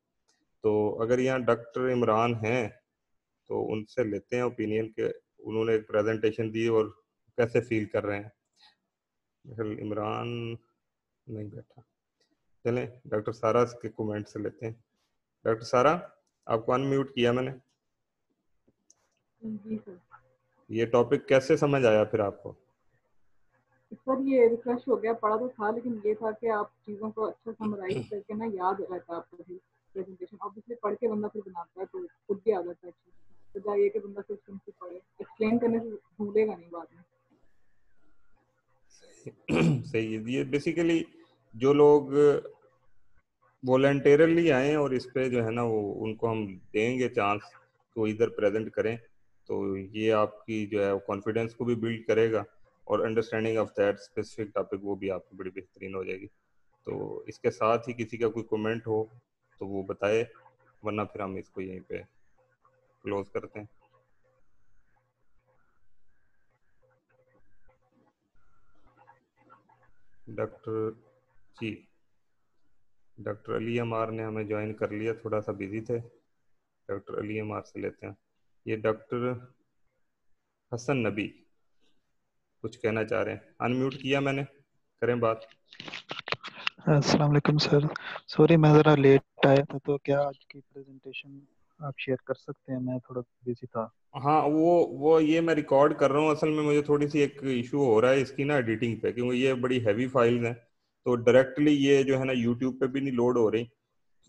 तो अगर यहाँ डॉक्टर इमरान हैं तो उनसे लेते हैं ओपिनियन के उन्होंने एक प्रेजेंटेशन दी और कैसे फील कर रहे हैं। इमरान नहीं बैठा, चलें डॉक्टर सारा के कमेंट से लेते हैं। डॉक्टर सारा, आपको अनम्यूट किया मैंने। जी सर। ये टॉपिक कैसे समझ आया फिर आपको? सर ये रिफ्रेश हो गया, पढ़ा तो था, लेकिन ये था कि आप चीज़ों को अच्छा समराइज करके ना याद रहता है आपको भी प्रेजेंटेशन। ऑब्वियसली पढ़ के बंदा फिर बनाता है तो खुद भी आ जाता है अच्छे से, तो ये कि बंदा सिर्फ सुन के पढ़े, एक्सप्लेन करने से भूलेगा नहीं बाद में। सही है। ये बेसिकली जो लोग वॉलंटियरली आए और इस पे जो है ना वो उनको हम देंगे चांस तो इधर प्रेजेंट करें, तो ये आपकी जो है कॉन्फिडेंस को भी बिल्ड करेगा और understanding of that specific topic वो भी आपकी बड़ी बेहतरीन हो जाएगी। तो इसके साथ ही किसी का कोई कमेंट हो तो वो बताए, वरना फिर हम इसको यहीं पे क्लोज करते हैं। डॉक्टर जी, डॉक्टर अली अमार ने हमें ज्वाइन कर लिया, थोड़ा सा बिजी थे। डॉक्टर अली अमार से लेते हैं। ये डॉक्टर हसन नबी कुछ कहना चाह रहे हैं, अनम्यूट किया मैंने, करें बात। अस्सलाम वालेकुम सर, सॉरी मैं ज़रा लेट आया था, तो क्या आज की प्रेजेंटेशन आप शेयर कर सकते हैं? मैं थोड़ा बिजी था। हाँ वो ये मैं रिकॉर्ड कर रहा हूँ। असल में मुझे थोड़ी सी एक इशू हो रहा है इसकी ना एडिटिंग पे, क्योंकि ये बड़ी हैवी फाइल्स हैं, तो डायरेक्टली ये जो है ना यूट्यूब पे भी नहीं लोड हो रही।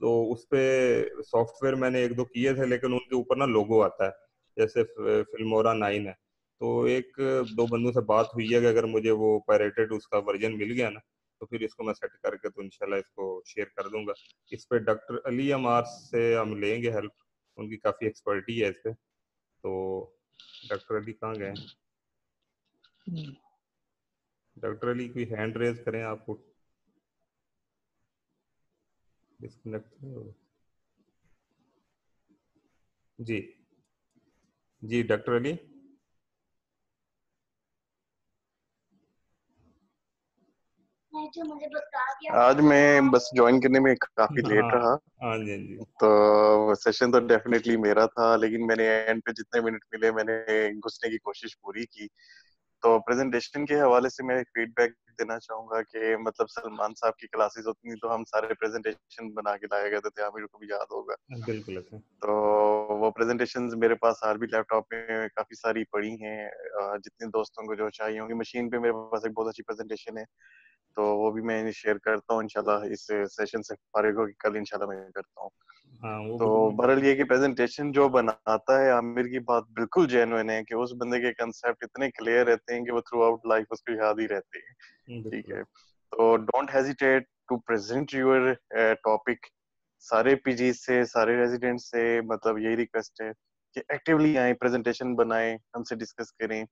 तो उस पे सॉफ्टवेयर मैंने एक दो किए थे, लेकिन उनके ऊपर ना लोगो आता है, जैसे फिल्मोरा 9 है। तो एक दो बंदों से बात हुई है कि अगर मुझे वो पायरेटेड उसका वर्जन मिल गया ना तो फिर इसको मैं सेट करके तो इंशाल्लाह इसको शेयर कर दूंगा। इस पे डॉक्टर अली अमार से हम लेंगे हेल्प, उनकी काफ़ी एक्सपर्टी है इस पे। तो डॉक्टर अली कहाँ गए? डॉक्टर अली कोई हैंड रेज करें, आपको डिस्कनेक्ट जी। जी डॉक्टर अली। आज मैं बस ज्वाइन करने में काफी लेट हाँ रहा, हाँ जी जी। तो सेशन तो डेफिनेटली मेरा था, लेकिन मैंने एंड पे जितने मिनट मिले मैंने घुसने की कोशिश पूरी की। तो प्रेजेंटेशन के हवाले से मैं एक फीडबैक देना चाहूंगा कि मतलब सलमान साहब की क्लासेस होती थी तो हम सारे प्रेजेंटेशन बना के लाया करते थे, आमिर को भी याद होगा। बिल्कुल अच्छा। तो वो प्रेजेंटेशंस मेरे पास आज भी लैपटॉप में काफी सारी पड़ी हैं, जितने दोस्तों को जो चाहिए होंगी। मशीन पे मेरे पास एक बहुत अच्छी प्रेजेंटेशन है, तो वो भी मैं शेयर करता हूँ इंशाल्लाह। इस सेशन से फारिग होकर कल इंशाल्लाह मैं करता हूँ। हाँ वो तो बहरहाल ये कि प्रेजेंटेशन जो बनाता है, आमिर की बात बिल्कुल जेन्युइन है कि उस बंदे के कंसेप्ट इतने क्लियर रहते हैं कि वो थ्रू आउट लाइफ उसको याद ही रहते हैं। ठीक है, तो don't hesitate to present your topic. सारे पीजी से, सारे रेजिडेंट से मतलब यही रिक्वेस्ट है कि एक्टिवली आए, प्रेजेंटेशन बनाएं, हमसे डिस्कस करें,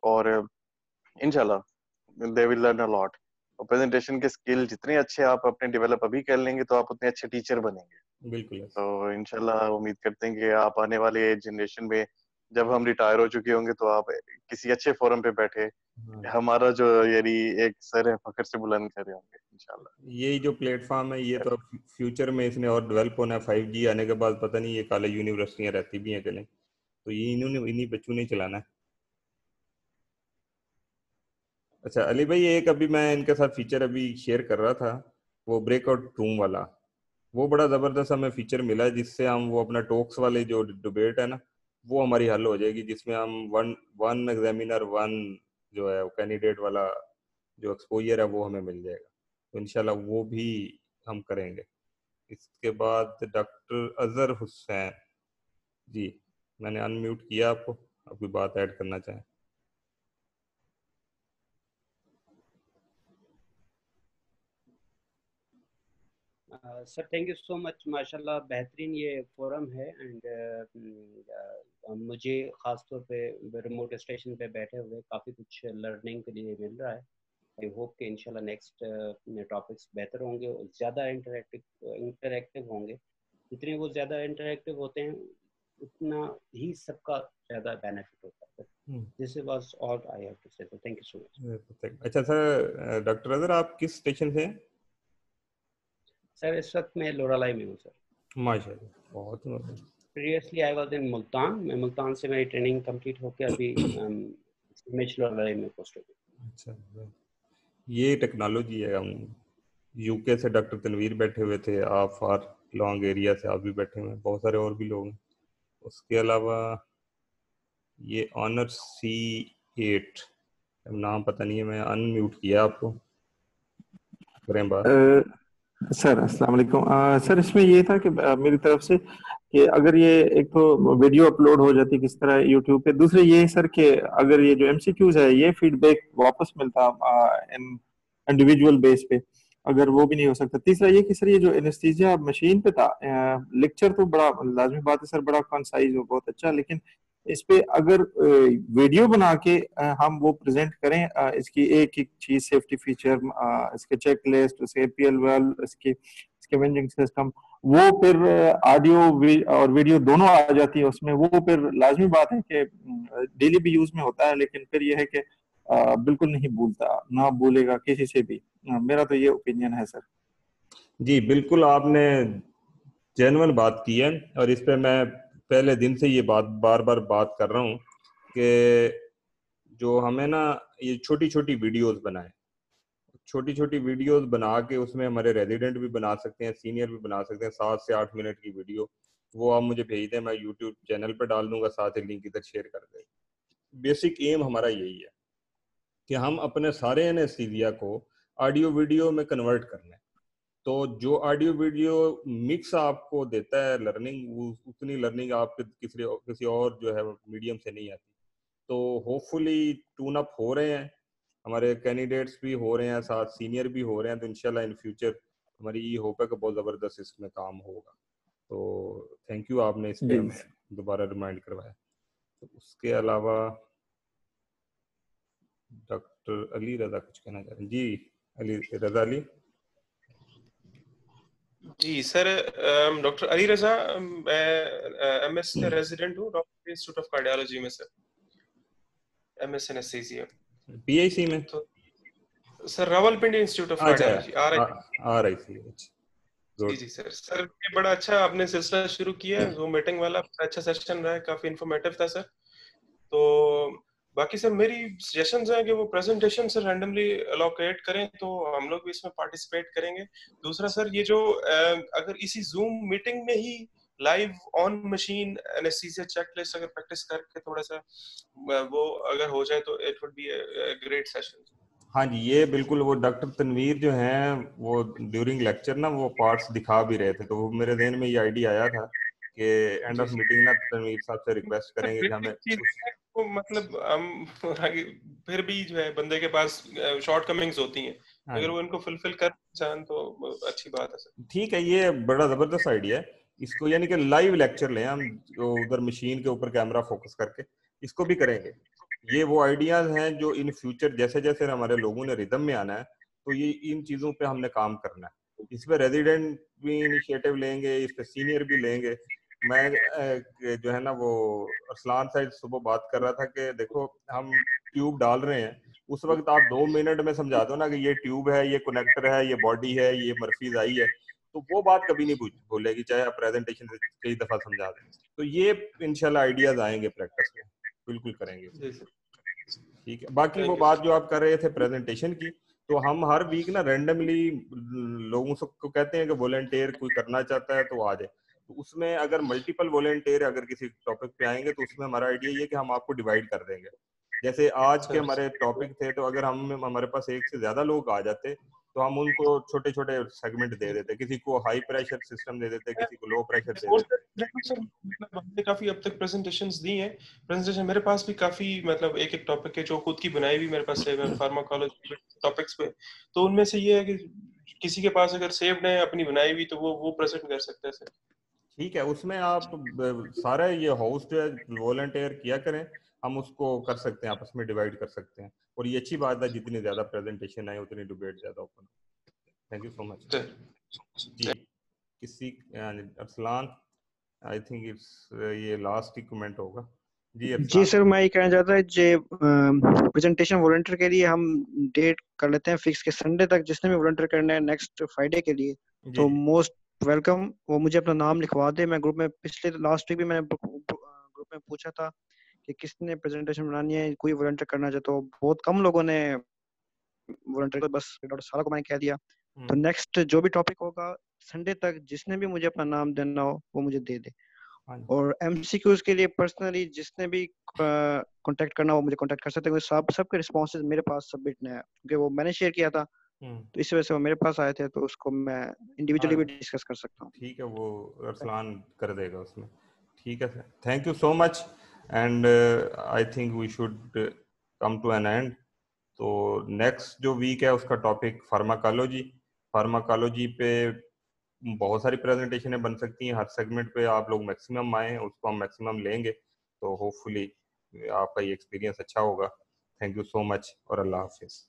और इंशाल्लाह they will learn a lot. और प्रेजेंटेशन के स्किल जितने अच्छे आप अपने डेवलप अभी कर लेंगे तो आप उतने अच्छे टीचर बनेंगे। बिल्कुल। तो इंशाल्लाह उम्मीद करते हैं कि आप आने वाले जनरेशन में जब हम रिटायर हो चुके होंगे तो आप किसी अच्छे फोरम पे बैठे हमारा जो यानी एक सर है फखर से बुलंद कर रहे होंगे इंशाल्लाह। यही जो प्लेटफॉर्म है ये तो फ्यूचर में इसने और डेवलप होना है। 5G आने के बाद पता नहीं ये कॉलेज यूनिवर्सिटियां रहती भी हैं कि नहीं, तो ये इन्हीं बच्चों ने चलाना है। अच्छा अली भाई, एक अभी मैं इनके साथ फीचर अभी शेयर कर रहा था, वो ब्रेकआउट रूम वाला, वो बड़ा ज़बरदस्त हमें फीचर मिला है, जिससे हम वो अपना टॉक्स वाले जो डिबेट है ना वो हमारी हल हो जाएगी, जिसमें हम वन एग्जामिनर वन जो है कैंडिडेट वाला जो एक्सपोजर है वो हमें मिल जाएगा। तो इंशाल्लाह वो भी हम करेंगे। इसके बाद डॉक्टर अजहर हुसैन जी, मैंने अनम्यूट किया आपको, आप कोई बात ऐड करना चाहें? Sir thank you so much, माशाल्लाह बेहतरीन ये फोरम है। एंड मुझे ख़ास तौर पे रिमोट स्टेशन पे बैठे हुए काफ़ी कुछ लर्निंग के लिए मिल रहा है। आई होप कि इंशाल्लाह नेक्स्ट टॉपिक्स बेहतर होंगे और ज़्यादा इंटरेक्टिव होंगे। जितने वो ज़्यादा इंटरेक्टिव होते हैं उतना ही सबका ज़्यादा बेनिफिट होता है। This was all I have to say, thank you so much. अच्छा सर, डॉक्टर अजहर आप किस स्टेशन से हैं? सर इस वक्त मैं लोरालाई में हूँ सर। माशाल्लाह, बहुत previously I was in Multan. मैं मुल्तान से मेरी ट्रेनिंग कंप्लीट होकर अभी लोरालाई में पोस्ट हो गई। अच्छा, ये टेक्नोलॉजी है। हम यूके से डॉक्टर तनवीर बैठे हुए थे, आप फार लॉन्ग एरिया से आप भी बैठे हुए हैं, बहुत सारे और भी लोग हैं। उसके अलावा ये ऑनर C8 नाम पता नहीं है, मैं अनम्यूट किया आपको, करें बात। सर अस्सलाम वालेकुम। सर इसमें ये था कि मेरी तरफ से कि अगर ये एक तो वीडियो अपलोड हो जाती किस तरह यूट्यूब पे, दूसरे ये सर कि अगर ये जो एमसीक्यूज है ये फीडबैक वापस मिलता इंडिविजुअल बेस पे, अगर वो भी नहीं हो सकता। तीसरा ये कि सर ये जो एनेस्थीसिया मशीन पे था, लेक्चर तो बड़ा लाजमी बात है सर, बड़ा कंसाइज हो, बहुत अच्छा, लेकिन इस पे अगर वीडियो बना के हम वो प्रेजेंट करें, इसकी एक एक चीज, सेफ्टी फीचर, इसके चेक लिस्ट, इसके एपीएल वेल, इसके स्कैवेंजिंग सिस्टम, वो फिर ऑडियो और वीडियो दोनों आ जाती है उसमें, वो फिर लाजमी बात है कि डेली भी यूज में होता है, लेकिन फिर ये है कि बिल्कुल नहीं भूलता, ना भूलेगा किसी से भी। मेरा तो ये ओपिनियन है सर। जी बिल्कुल, आपने जेन्युइन बात की है, और इस पे मैं पहले दिन से ये बात बार बार बात कर रहा हूँ कि जो हमें ना ये छोटी छोटी वीडियोस बनाए, छोटी छोटी वीडियोस बना के उसमें हमारे रेजिडेंट भी बना सकते हैं, सीनियर भी बना सकते हैं, 7 से 8 मिनट की वीडियो, वो आप मुझे भेज दें, मैं यूट्यूब चैनल पर डाल दूंगा, साथ ही लिंक इधर शेयर कर दें। बेसिक एम हमारा यही है कि हम अपने सारे एनेस्थीसिया को ऑडियो वीडियो में कन्वर्ट करना है। तो जो ऑडियो वीडियो मिक्स आपको देता है लर्निंग, उतनी लर्निंग आपके किसी और जो है मीडियम से नहीं आती। तो होपफुली टून अप हो रहे हैं, हमारे कैंडिडेट्स भी हो रहे हैं, साथ सीनियर भी हो रहे हैं, तो इंशाल्लाह इन फ्यूचर हमारी ये होप है कि बहुत ज़बरदस्त इसमें काम होगा। तो थैंक यू, आपने इस पे हमें दोबारा रिमाइंड करवाया। तो उसके अलावा डॉक्टर अली रजा कुछ कहना चाह रहे हैं? जी अली रजा अली। जी सर, डॉक्टर अली रजा, मैं एमएस का रेजिडेंट हूँ डॉक्टर इंस्टीट्यूट ऑफ कार्डियोलॉजी में सर, एमएस एनेस्थीसिया पीआईसी में। तो sir Rawalpindi institute of cardiology RIC. जी जी सर ये बड़ा अच्छा आपने सिलसिला शुरू किया है, जूम मीटिंग वाला अच्छा सेशन रहा है, काफी इंफॉर्मेटिव था सर। तो बाकी सर मेरी सजेशंस हैं कि वो प्रेजेंटेशन से रैंडमली अलोकेट करें, तो हम लोग भी इसमें पार्टिसिपेट करेंगे। दूसरा सर ये जो अगर इसी जूम मीटिंग में ही live on machine anaesthesia checklist अगर प्रैक्टिस करके थोड़ा सा वो अगर हो जाए तो it would be a great session. हाँ जी, ये बिल्कुल, वो डॉक्टर तनवीर जो हैं वो ड्यूरिंग लेक्चर ना वो पार्ट्स दिखा भी रहे थे, तो वो मेरे ध्यान में ये आइडिया आया था कि एंड ऑफ मीटिंग ना तनवीर साहब से रिक्वेस्ट करेंगे कि हमें तो मतलब हम फिर भी जो है बंदे के पास शॉर्ट कमिंग्स होती हैं, अगर वो इनको फुलफिल कर चाहें तो अच्छी बात है सर। ठीक है, ये बड़ा जबरदस्त आइडिया है इसको, यानी कि लाइव लेक्चर लें हम, उधर मशीन के ऊपर कैमरा फोकस करके इसको भी करेंगे। ये वो आइडियाज हैं जो इन फ्यूचर जैसे जैसे हमारे लोगों ने रिदम में आना है, तो ये इन चीजों पे हमने काम करना है। इस पे रेजिडेंट भी इनिशिएटिव लेंगे, इस पे सीनियर भी लेंगे। मैं जो है ना वो अरसलान साहब सुबह बात कर रहा था कि देखो हम ट्यूब डाल रहे हैं, उस वक्त आप 2 मिनट में समझा दो ना कि ये ट्यूब है, ये कनेक्टर है, ये बॉडी है, ये मर्फीज आई है, तो वो बात कभी नहीं भूलेगी, चाहे आप प्रेजेंटेशन से कई दफा समझा दें। तो ये इंशाल्लाह आइडियाज आएंगे प्रैक्टिस में, बिल्कुल करेंगे। ठीक है, बाकी वो बात जो आप कर रहे थे प्रेजेंटेशन की, तो हम हर वीक ना रैंडमली लोगों को कहते हैं कि वॉलंटियर कोई करना चाहता है तो आ जाए। तो उसमें अगर मल्टीपल वॉलंटियर अगर किसी टॉपिक पे आएंगे तो उसमें हमारा आइडिया ये कि हम आपको डिवाइड कर देंगे। जैसे आज के हमारे टॉपिक थे, तो अगर हमारे पास एक से ज्यादा लोग आ जाते तो हम उनको छोटे छोटे सेगमेंट दे देते, किसी को हाई प्रेशर सिस्टम दे देते, किसी को लो प्रेशर दे देते। हमने काफी अब तक प्रेजेंटेशंस दी हैं, प्रेजेंटेशन मेरे पास भी काफी मतलब एक एक टॉपिक के जो खुद की बनाई भी मेरे पास सेव है फार्माकोलॉजी टॉपिक्स पे, तो उनमें से ये है कि किसी के पास अगर सेव्ड है अपनी बनाई हुई तो वो प्रेजेंट कर सकते हैं सर। ठीक है, उसमें आप सारा ये होस्ट जो है वॉलंटियर किया करें, हम उसको कर सकते हैं, आपस में डिवाइड कर सकते हैं, और ये अच्छी बात है, जितनी ज्यादा प्रेजेंटेशन आए उतनी डिबेट ज्यादा open. Thank you so much जी। किसी अरसलान, आई थिंक इट्स ये लास्ट ही कमेंट होगा जी सर, मैं ये कहना चाहता है प्रेजेंटेशन वॉलंटियर के लिए हम डेट कर लेते हैं फिक्स के संडे तक, जिसने भी वॉलंटियर करना है नेक्स्ट फ्राइडे के लिए, तो मोस्ट वेलकम। वो मुझे अपना नाम लिखवा दे, मैं ग्रुप में पिछले लास्ट वीक भी मैंने ग्रुप में पूछा था कि किसने प्रेजेंटेशन बनानी है, कोई वॉलंटियर करना चाहे, तो बहुत कम लोगों ने वॉलंटियर, बस डॉक्टर सारा को मैंने कह दिया। तो नेक्स्ट जो भी टॉपिक होगा संडे तक, जिसने भी मुझे अपना नाम देना हो वो मुझे दे दे, और MCQs के लिए पर्सनली जिसने भी कांटेक्ट करना हो मुझे कांटेक्ट कर सकते हैं, सबके रिस्पॉन्सेज मेरे पास सबमिट है, क्योंकि वो मैंने शेयर किया था तो इस वजह से वो मेरे पास आए थे, तो उसको मैं इंडिविजुअली भी डिस्कस कर सकता हूँ। ठीक है, वो अरसलान कर देगा उसमें। ठीक है sir, thank you so much and I think we should come to an end. तो नेक्स्ट जो वीक है उसका टॉपिक फार्माकोलॉजी। फार्माकोलॉजी पे बहुत सारी प्रेजेंटेशनें बन सकती हैं, हर सेगमेंट पे आप लोग मैक्सिमम आए, उसको हम मैक्सिमम लेंगे, तो होपफुली आपका ये एक्सपीरियंस अच्छा होगा। थैंक यू सो मच और अल्लाह हाफिज़।